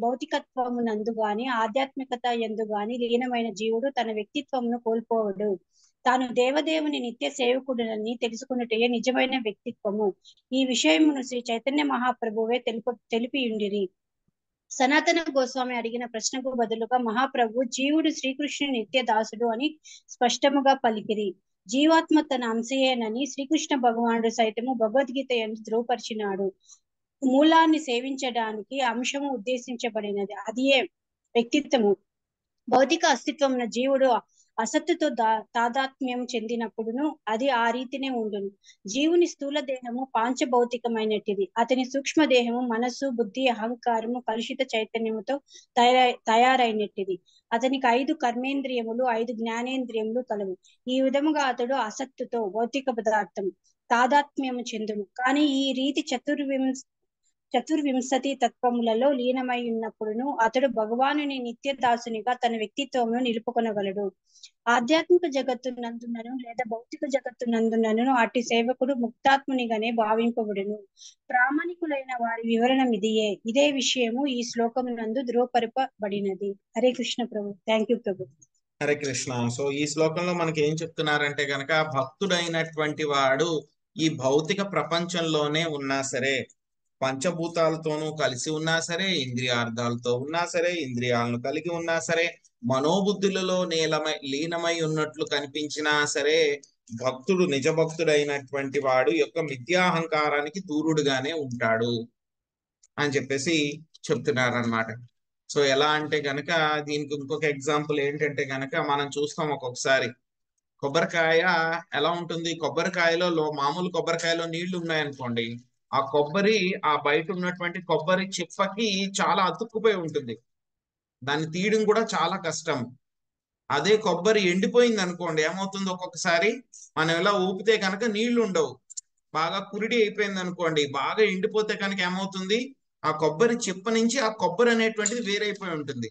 భౌతికత్వమునందు గాని ఆధ్యాత్మికత యందు గాని లీనమైన జీవుడు తన వ్యక్తిత్వమును కోల్పోవడు. తాను దేవదేవుని నిత్య సేవకుడునని తెలుసుకున్నటే నిజమైన వ్యక్తిత్వము. ఈ విషయమును శ్రీ చైతన్య మహాప్రభువే తెలిపియుండిరి. సనాతన గోస్వామి అడిగిన ప్రశ్నకు బదులుగా మహాప్రభు జీవుడు శ్రీకృష్ణుని నిత్య దాసుడు అని స్పష్టముగా పలికిరి. జీవాత్మ తన అంశయేనని శ్రీకృష్ణ భగవానుడు సైతము భగవద్గీత యందు ధృవపరిచినాడు. మూలాన్ని సేవించడానికి అంశము ఉద్దేశించబడినది, అదియే వ్యక్తిత్వము. భౌతిక అస్తిత్వమున జీవుడు అసత్తుతో తాదాత్మ్యం చెందినప్పుడును అది ఆ రీతినే ఉండును. జీవుని స్థూల దేహము పాంచభౌతికమైనటిది. అతని సూక్ష్మ దేహము మనస్సు, బుద్ధి, అహంకారము కలుషిత చైతన్యముతో తయారైనట్టిది. అతనికి 5 కర్మేంద్రియములు, 5 జ్ఞానేంద్రియములు కలవు. ఈ విధముగా అతడు అసత్తుతో భౌతిక పదార్థం తాదాత్మ్యము చెందును. కానీ ఈ రీతి చతుర్వింశతి తత్వములలో లీనమై ఉన్నప్పుడును అతడు భగవానుని నిత్య దాసునిగా తన వ్యక్తిత్వమును నిలుపుకొనగలడు. ఆధ్యాత్మిక జగత్తునందునను లేదా భౌతిక జగత్తునందునను అట్టి సేవకుడు ముక్తాత్మునిగానే భావింపబడును. ప్రామాణికులైన వారి వివరణ ఇదే విషయము ఈ శ్లోకమునందు ధృవపరపబడినది. హరే కృష్ణ ప్రభు. థ్యాంక్ యూ ప్రభు. హరే కృష్ణ. సో ఈ శ్లోకంలో మనకి ఏం చెప్తున్నారంటే గనక, భక్తుడైనటువంటి వాడు ఈ భౌతిక ప్రపంచంలోనే ఉన్నా సరే, పంచభూతాలతోనూ కలిసి ఉన్నా సరే, ఇంద్రియార్థాలతో ఉన్నా సరే, ఇంద్రియాలను కలిగి ఉన్నా సరే, మనోబుద్ధులలో లీనమై ఉన్నట్లు కనిపించినా సరే, భక్తుడు నిజ భక్తుడైనటువంటి వాడు యొక్క మిథ్యాహంకారానికి దూరుడుగానే ఉంటాడు అని చెప్పేసి చెప్తున్నారు అన్నమాట. సో ఎలా అంటే గనక దీనికి ఇంకొక ఎగ్జాంపుల్ ఏంటంటే గనక, మనం చూస్తాం ఒక్కొక్కసారి కొబ్బరికాయ ఎలా ఉంటుంది, కొబ్బరికాయలో మామూలు కొబ్బరికాయలో నీళ్లు ఉన్నాయనుకోండి, ఆ కొబ్బరి ఆ బయట ఉన్నటువంటి కొబ్బరి చిప్పకి చాలా అతుక్కుపోయి ఉంటుంది, దాన్ని తీయడం కూడా చాలా కష్టం. అదే కొబ్బరి ఎండిపోయింది అనుకోండి, ఏమవుతుంది, ఒక్కొక్కసారి మనం ఇలా ఊపితే కనుక నీళ్లు ఉండవు, బాగా కురిడి అయిపోయింది అనుకోండి, బాగా ఎండిపోతే కనుక ఏమవుతుంది, ఆ కొబ్బరి చిప్ప నుంచి ఆ కొబ్బరి అనేటువంటిది వేరైపోయి ఉంటుంది.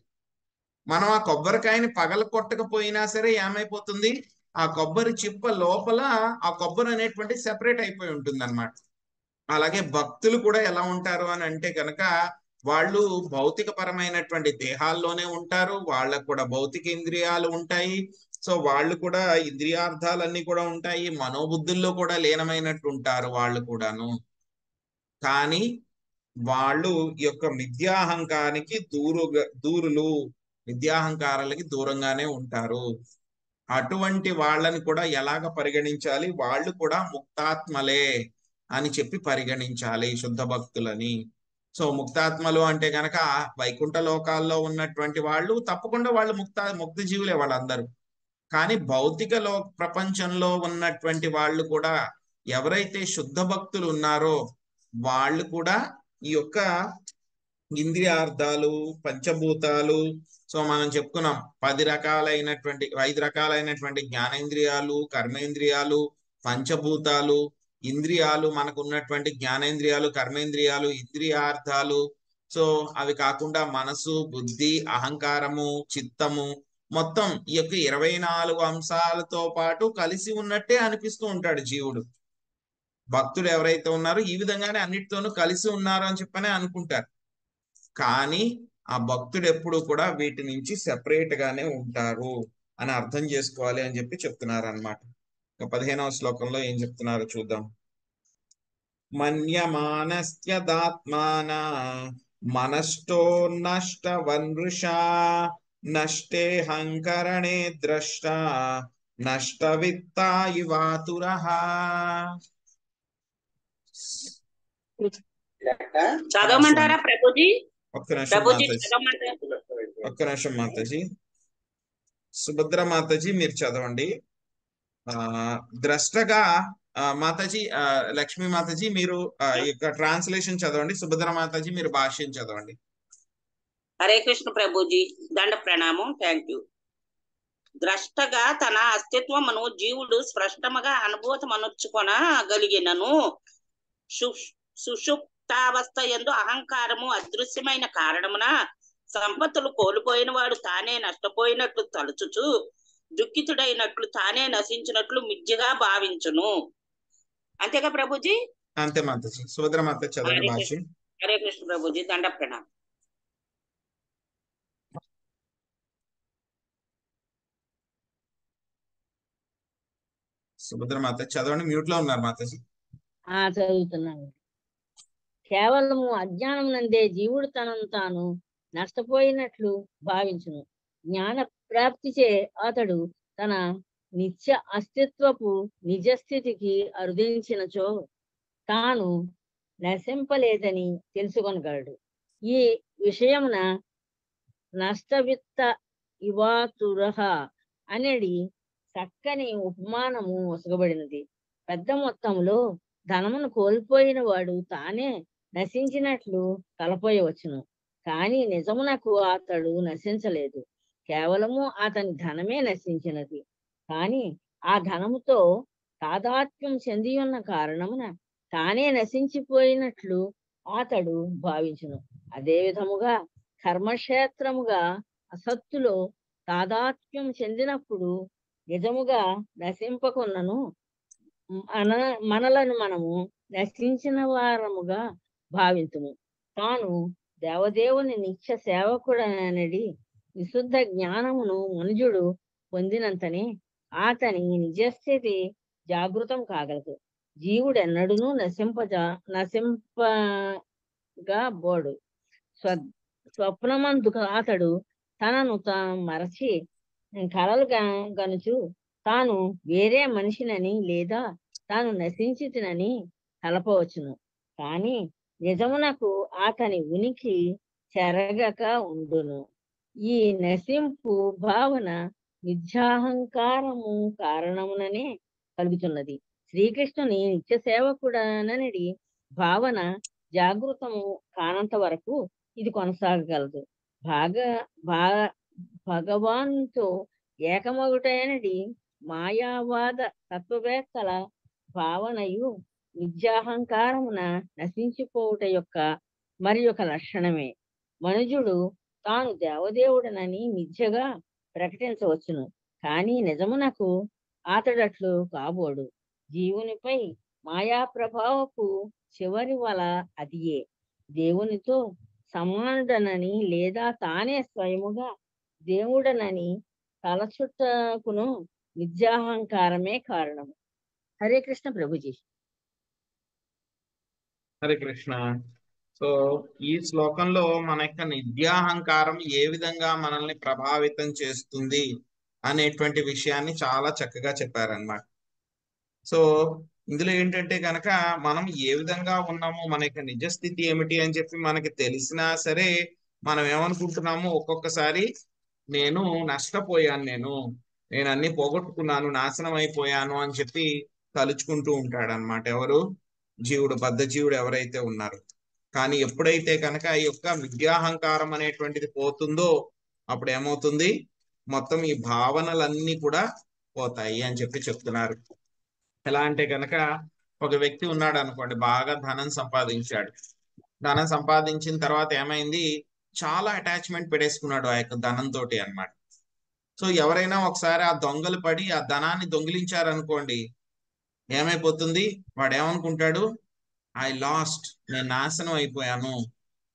మనం ఆ కొబ్బరికాయని పగల కొట్టకపోయినా సరే ఏమైపోతుంది, ఆ కొబ్బరి చిప్ప లోపల ఆ కొబ్బరి అనేటువంటి సెపరేట్ అయిపోయి ఉంటుంది అనమాట. అలాగే భక్తులు కూడా ఎలా ఉంటారు అని అంటే కనుక, వాళ్ళు భౌతిక పరమైనటువంటి దేహాల్లోనే ఉంటారు, వాళ్ళకు కూడా భౌతిక ఇంద్రియాలు ఉంటాయి. సో వాళ్ళు కూడా ఇంద్రియార్థాలన్నీ కూడా ఉంటాయి, మనోబుద్ధుల్లో కూడా లీనమైనట్టు ఉంటారు వాళ్ళు కూడాను. కానీ వాళ్ళు ఈ యొక్క మిథ్యాహంకారానికి దూరులు, విద్యాహంకారాలకి దూరంగానే ఉంటారు. అటువంటి వాళ్ళని కూడా ఎలాగ పరిగణించాలి, వాళ్ళు కూడా ముక్తాత్మలే అని చెప్పి పరిగణించాలి శుద్ధ భక్తులని. సో ముక్తాత్మలు అంటే గనక వైకుంఠ లోకాల్లో ఉన్నటువంటి వాళ్ళు తప్పకుండా వాళ్ళు ముక్త జీవులే వాళ్ళందరూ. కానీ భౌతిక ప్రపంచంలో ఉన్నటువంటి వాళ్ళు కూడా ఎవరైతే శుద్ధ భక్తులు ఉన్నారో వాళ్ళు కూడా ఈ యొక్క ఇంద్రియార్థాలు, పంచభూతాలు, సో మనం చెప్పుకున్నాం 5 రకాలైనటువంటి జ్ఞానేంద్రియాలు, కర్మేంద్రియాలు, పంచభూతాలు, ఇంద్రియాలు, మనకు ఉన్నటువంటి జ్ఞానేంద్రియాలు, కర్మేంద్రియాలు, ఇంద్రియార్థాలు. సో అవి కాకుండా మనసు, బుద్ధి, అహంకారము, చిత్తము, మొత్తం ఈ యొక్క 24 అంశాలతో పాటు కలిసి ఉన్నట్టే అనిపిస్తూ ఉంటాడు జీవుడు. భక్తులు ఎవరైతే ఉన్నారో ఈ విధంగానే అన్నిటితోనూ కలిసి ఉన్నారు అని చెప్పనే అనుకుంటారు. కానీ ఆ భక్తుడు ఎప్పుడు కూడా వీటి నుంచి సెపరేట్ గానే ఉంటారు అని అర్థం చేసుకోవాలి అని చెప్పి చెప్తున్నారు అనమాట. 15వ శ్లోకంలో ఏం చెప్తున్నారో చూద్దాం. మన్యమానస్యదాత్మాన మనష్టో నష్టవన్మృషా నష్టే హంకరణే ద్రష్ట నష్టవిత్తా ఇవాతురః. చదవమంటారా ప్రభుజీ? ఒక్క నిమిషం మాతాజీ, సుభద్ర మాతాజీ మీరు చదవండి. ద్రష్టగా మాతాజీ, లక్ష్మీ మాతాజీ మీరు ఈ యొక్క ట్రాన్స్లేషన్ చదవండి, సుభద్ర మాతాజీ మీరు భాష్యం చదవండి. హరే కృష్ణ ప్రభుజీ, దండ ప్రణామం, థ్యాంక్ యూ. ద్రష్టగా తన అస్తిత్వమును జీవుడు స్పష్టముగా అనుభూతమనర్చుకొనగలిగినను సుషుప్తావస్థ యందు అహంకారము అదృశ్యమైన కారణమున సంపత్తులు కోల్పోయిన వాడు తానే నష్టపోయినట్లు తలుచుచు దుఃఖితుడైనట్లు తానే నశించినట్లు మిథ్యగా భావించును. అంతేగా ప్రభుజీ? అంతే మాతాజీ. సుభద్ర మాత చదవండి భాష్యం. హరే కృష్ణ ప్రభుజీ, దండ ప్రణామం. సుభద్ర మాత చదవండి, మ్యూట్ లో ఉన్నారు మాతాజీ. చదువుతున్నాను. కేవలము అజ్ఞానం నందే జీవుడు తనను తాను నష్టపోయినట్లు భావించును. జ్ఞాన ప్రాప్తిచే అతడు తన నిత్య అస్తిత్వపు నిజస్థితికి అరుదించినచో తాను నశింపలేదని తెలుసుకొనగలడు. ఈ విషయమున నష్టవిత్త ఇవాతురః అనేది చక్కని ఉపమానము వసగబడినది. పెద్ద మొత్తంలో ధనమును కోల్పోయిన వాడు తానే నశించినట్లు తలపోయవచ్చును, కానీ నిజమునకు అతడు నశించలేదు. కేవలము అతని ధనమే నశించినది. కానీ ఆ ధనముతో తాదాత్మ్యం చెంది ఉన్న కారణమున తానే నశించిపోయినట్లు అతడు భావించును. అదే విధముగా కర్మక్షేత్రముగా అసత్తులో తాదాత్మ్యం చెందినప్పుడు నిజముగా నశింపకున్నను మనలను మనము నశించిన వారముగా భావించుము. తాను దేవదేవుని నిత్య సేవకుడనడి విశుద్ధ జ్ఞానమును మనుజుడు పొందినంతనే అతని నిజస్థితి జాగృతం కాగలదు. జీవుడెన్నడూను నశింపగా బోడు. స్వప్నమందు అతడు తనను తాను మరచి కలలు గనుచు తాను వేరే మనిషినని లేదా తాను నశించితినని తలపవచ్చును. కానీ నిజమునకు అతని ఉనికి చెరగక ఉండును. ఈ నశింపు భావన మిథ్యాహంకారము కారణముననే కలుగుతున్నది. శ్రీకృష్ణుని నిత్య సేవకుడనడి భావన జాగృతము కానంత వరకు ఇది కొనసాగగలదు. భగవాన్తో ఏకమగుటైనది మాయావాద తత్వవేత్తల భావనయు విద్యాహంకారమున నశించిపోవుట యొక్క మరి ఒక లక్షణమే. మనుజుడు తాను దేవదేవుడనని మిథ్యగా ప్రకటించవచ్చును, కానీ నిజమునకు అతడట్లు కాబోడు. జీవునిపై మాయా ప్రభావపు చివరి వల అదియే. దేవునితో సమానుడనని లేదా తానే స్వయముగా దేవుడనని తలచుట్టకును విద్యాహంకారమే కారణము. హరే కృష్ణ ప్రభుజీ. హరే కృష్ణ. సో ఈ శ్లోకంలో మన యొక్క విద్యాహంకారం ఏ విధంగా మనల్ని ప్రభావితం చేస్తుంది అనేటువంటి విషయాన్ని చాలా చక్కగా చెప్పారన్నమాట. సో ఇందులో ఏంటంటే కనుక మనం ఏ విధంగా ఉన్నామో, మన యొక్క నిజస్థితి ఏమిటి అని చెప్పి మనకి తెలిసినా సరే మనం ఏమనుకుంటున్నాము, ఒక్కొక్కసారి నేను నష్టపోయాను, నేను అన్ని పోగొట్టుకున్నాను, నాశనం అయిపోయాను అని చెప్పి తలుచుకుంటూ ఉంటాడు అనమాట. ఎవరు? జీవుడు, బద్ధ జీవుడు ఎవరైతే ఉన్నారో. కానీ ఎప్పుడైతే కనుక ఈ యొక్క విద్యాహంకారం అనేటువంటిది పోతుందో అప్పుడు ఏమవుతుంది, మొత్తం ఈ భావనలన్నీ కూడా పోతాయి అని చెప్పి చెప్తున్నారు. ఎలా అంటే కనుక ఒక వ్యక్తి ఉన్నాడు అనుకోండి, బాగా ధనం సంపాదించాడు. ధనం సంపాదించిన తర్వాత ఏమైంది, చాలా అటాచ్మెంట్ పెట్టేసుకున్నాడు ఆ యొక్క ధనంతో అన్నమాట. సో ఎవరైనా ఒకసారి ఆ దొంగలు పడి ఆ ధనాన్ని దొంగిలించారనుకోండి, ఏమైపోతుంది, వాడు ఏమనుకుంటాడు, ఐ లాస్ట్, నేను నాశనం అయిపోయాను,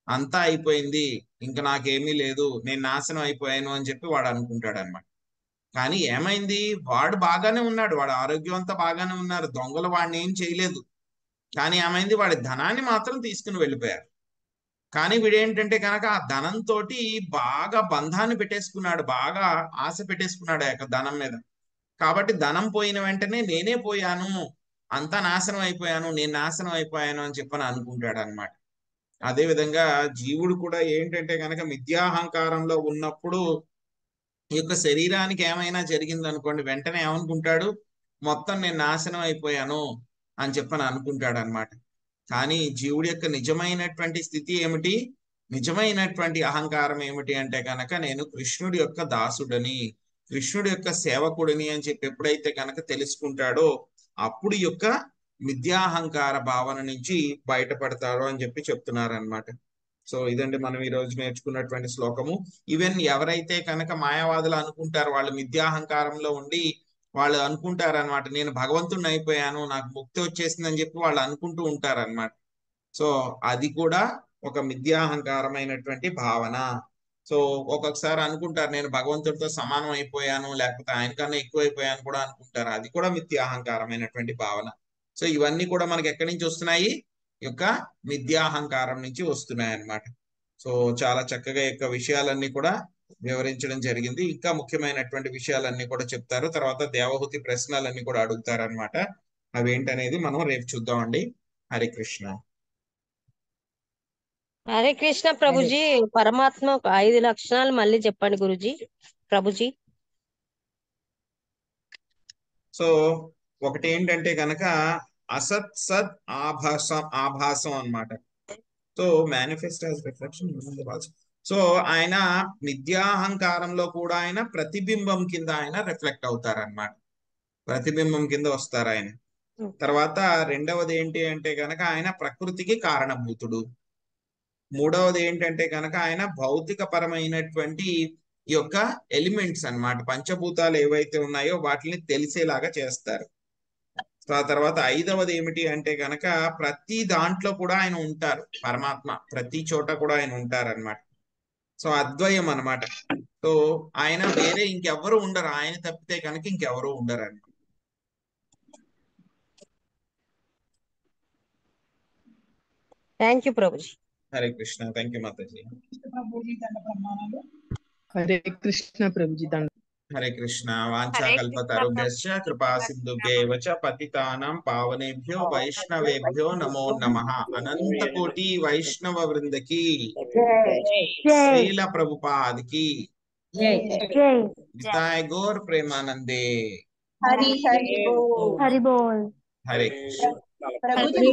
అంతా అయిపోయింది, ఇంకా నాకేమీ లేదు, నేను నాశనం అయిపోయాను అని చెప్పి వాడు అనుకుంటాడు అనమాట. కానీ ఏమైంది, వాడు బాగానే ఉన్నాడు, వాడు ఆరోగ్యం అంతా బాగానే ఉన్నారు, దొంగలు వాడిని ఏం చేయలేదు. కానీ ఏమైంది, వాడి ధనాన్ని మాత్రం తీసుకుని వెళ్ళిపోయారు. కానీ వీడేంటంటే కనుక ఆ ధనంతో బాగా బంధాన్ని పెట్టేసుకున్నాడు, బాగా ఆశ పెట్టేసుకున్నాడు ఆ యొక్క ధనం మీద. కాబట్టి ధనం పోయిన వెంటనే నేనే పోయాను, అంతా నాశనం అయిపోయాను, నేను నాశనం అయిపోయాను అని చెప్పని అనుకుంటాడు అనమాట. అదే విధంగా జీవుడు కూడా ఏంటంటే కనుక మిథ్యాహంకారంలో ఉన్నప్పుడు ఈ యొక్క శరీరానికి ఏమైనా జరిగింది అనుకోండి, వెంటనే ఏమనుకుంటాడు, మొత్తం నేను నాశనం అయిపోయాను అని చెప్పని అనుకుంటాడు అనమాట. కానీ జీవుడి యొక్క నిజమైనటువంటి స్థితి ఏమిటి, నిజమైనటువంటి అహంకారం ఏమిటి అంటే కనుక నేను కృష్ణుడి యొక్క దాసుడని, కృష్ణుడి యొక్క సేవకుడిని అని చెప్పి ఎప్పుడైతే కనుక తెలుసుకుంటాడో అప్పుడు యొక్క మిథ్యాహంకార భావన నుంచి బయటపడతాడు అని చెప్పి చెప్తున్నారు అనమాట. సో ఇదండి మనం ఈ రోజు నేర్చుకున్నటువంటి శ్లోకము. ఈవెన్ ఎవరైతే కనుక మాయావాదులు అనుకుంటారు, వాళ్ళు మిథ్యాహంకారంలో ఉండి వాళ్ళు అనుకుంటారు అనమాట, నేను భగవంతుడిని అయిపోయాను, నాకు ముక్తి వచ్చేసింది అని చెప్పి వాళ్ళు అనుకుంటూ ఉంటారు అనమాట. సో అది కూడా ఒక మిథ్యాహంకారమైనటువంటి భావన. సో ఒక్కొక్కసారి అనుకుంటారు, నేను భగవంతుడితో సమానం అయిపోయాను, లేకపోతే ఆయన కన్నా ఎక్కువ అయిపోయాను కూడా అనుకుంటారు, అది కూడా మిథ్యాహంకారమైనటువంటి భావన. సో ఇవన్నీ కూడా మనకి ఎక్కడి నుంచి వస్తున్నాయి, ఈ యొక్క మిథ్యాహంకారం నుంచి వస్తున్నాయి అన్నమాట. సో చాలా చక్కగా ఈ యొక్క విషయాలన్నీ కూడా వివరించడం జరిగింది. ఇంకా ముఖ్యమైనటువంటి విషయాలన్నీ కూడా చెప్తారు. తర్వాత దేవహూతి ప్రశ్నలన్నీ కూడా అడుగుతారు అనమాట. అవేంటనేది మనం రేపు చూద్దామండి. హరే కృష్ణ. హరే కృష్ణ ప్రభుజీ. పరమాత్మ 5 లక్షణాలు మళ్ళీ చెప్పండి గురుజీ. ప్రభుజీ సో ఒకటి ఏంటంటే కనుక అసత్ సత్ ఆభాసం అన్నమాట. So manifest as reflection. So ఆయన మిథ్యాహంకారంలో కూడా ఆయన ప్రతిబింబం కింద ఆయన రిఫ్లెక్ట్ అవుతారన్నమాట, ప్రతిబింబం కింద వస్తారు ఆయన. తర్వాత రెండవది ఏంటి అంటే కనుక ఆయన ప్రకృతికి కారణభూతుడు. మూడవది ఏంటంటే కనుక ఆయన భౌతిక పరమైనటువంటి ఈ యొక్క ఎలిమెంట్స్ అన్నమాట, పంచభూతాలు ఏవైతే ఉన్నాయో వాటిని తెలిసేలాగా చేస్తారు. ఆ తర్వాత ఐదవది ఏమిటి అంటే కనుక ప్రతి దాంట్లో కూడా ఆయన ఉంటారు, పరమాత్మ ప్రతి చోట కూడా ఆయన ఉంటారు అన్నమాట. సో అద్వయం అన్నమాట. సో ఆయన వేరే ఇంకెవరు ఉండరు, ఆయన తప్పితే కనుక ఇంకెవరు ఉండరు అన్నమాట. థ్యాంక్ యూ ప్రభుజీ. హరే కృష్ణ. థ్యాంక్ యూ మాతాజీ. హరే కృష్ణ ప్రభుజీ. హరే కృష్ణ. వాంఛాకల్పతరుభ్యశ్చ కృపా సింధుభ్యైవ చ పతితానాం పావనేభ్యో వైష్ణవేభ్యో నమో నమః. అనంత కోటి వైష్ణవ వృందకి, శ్రీల ప్రభుపాదికి, నితాయ్ గౌర్ ప్రేమానందే. హరి హరి బోల్. హరే కృష్ణ. ప్రభుజీ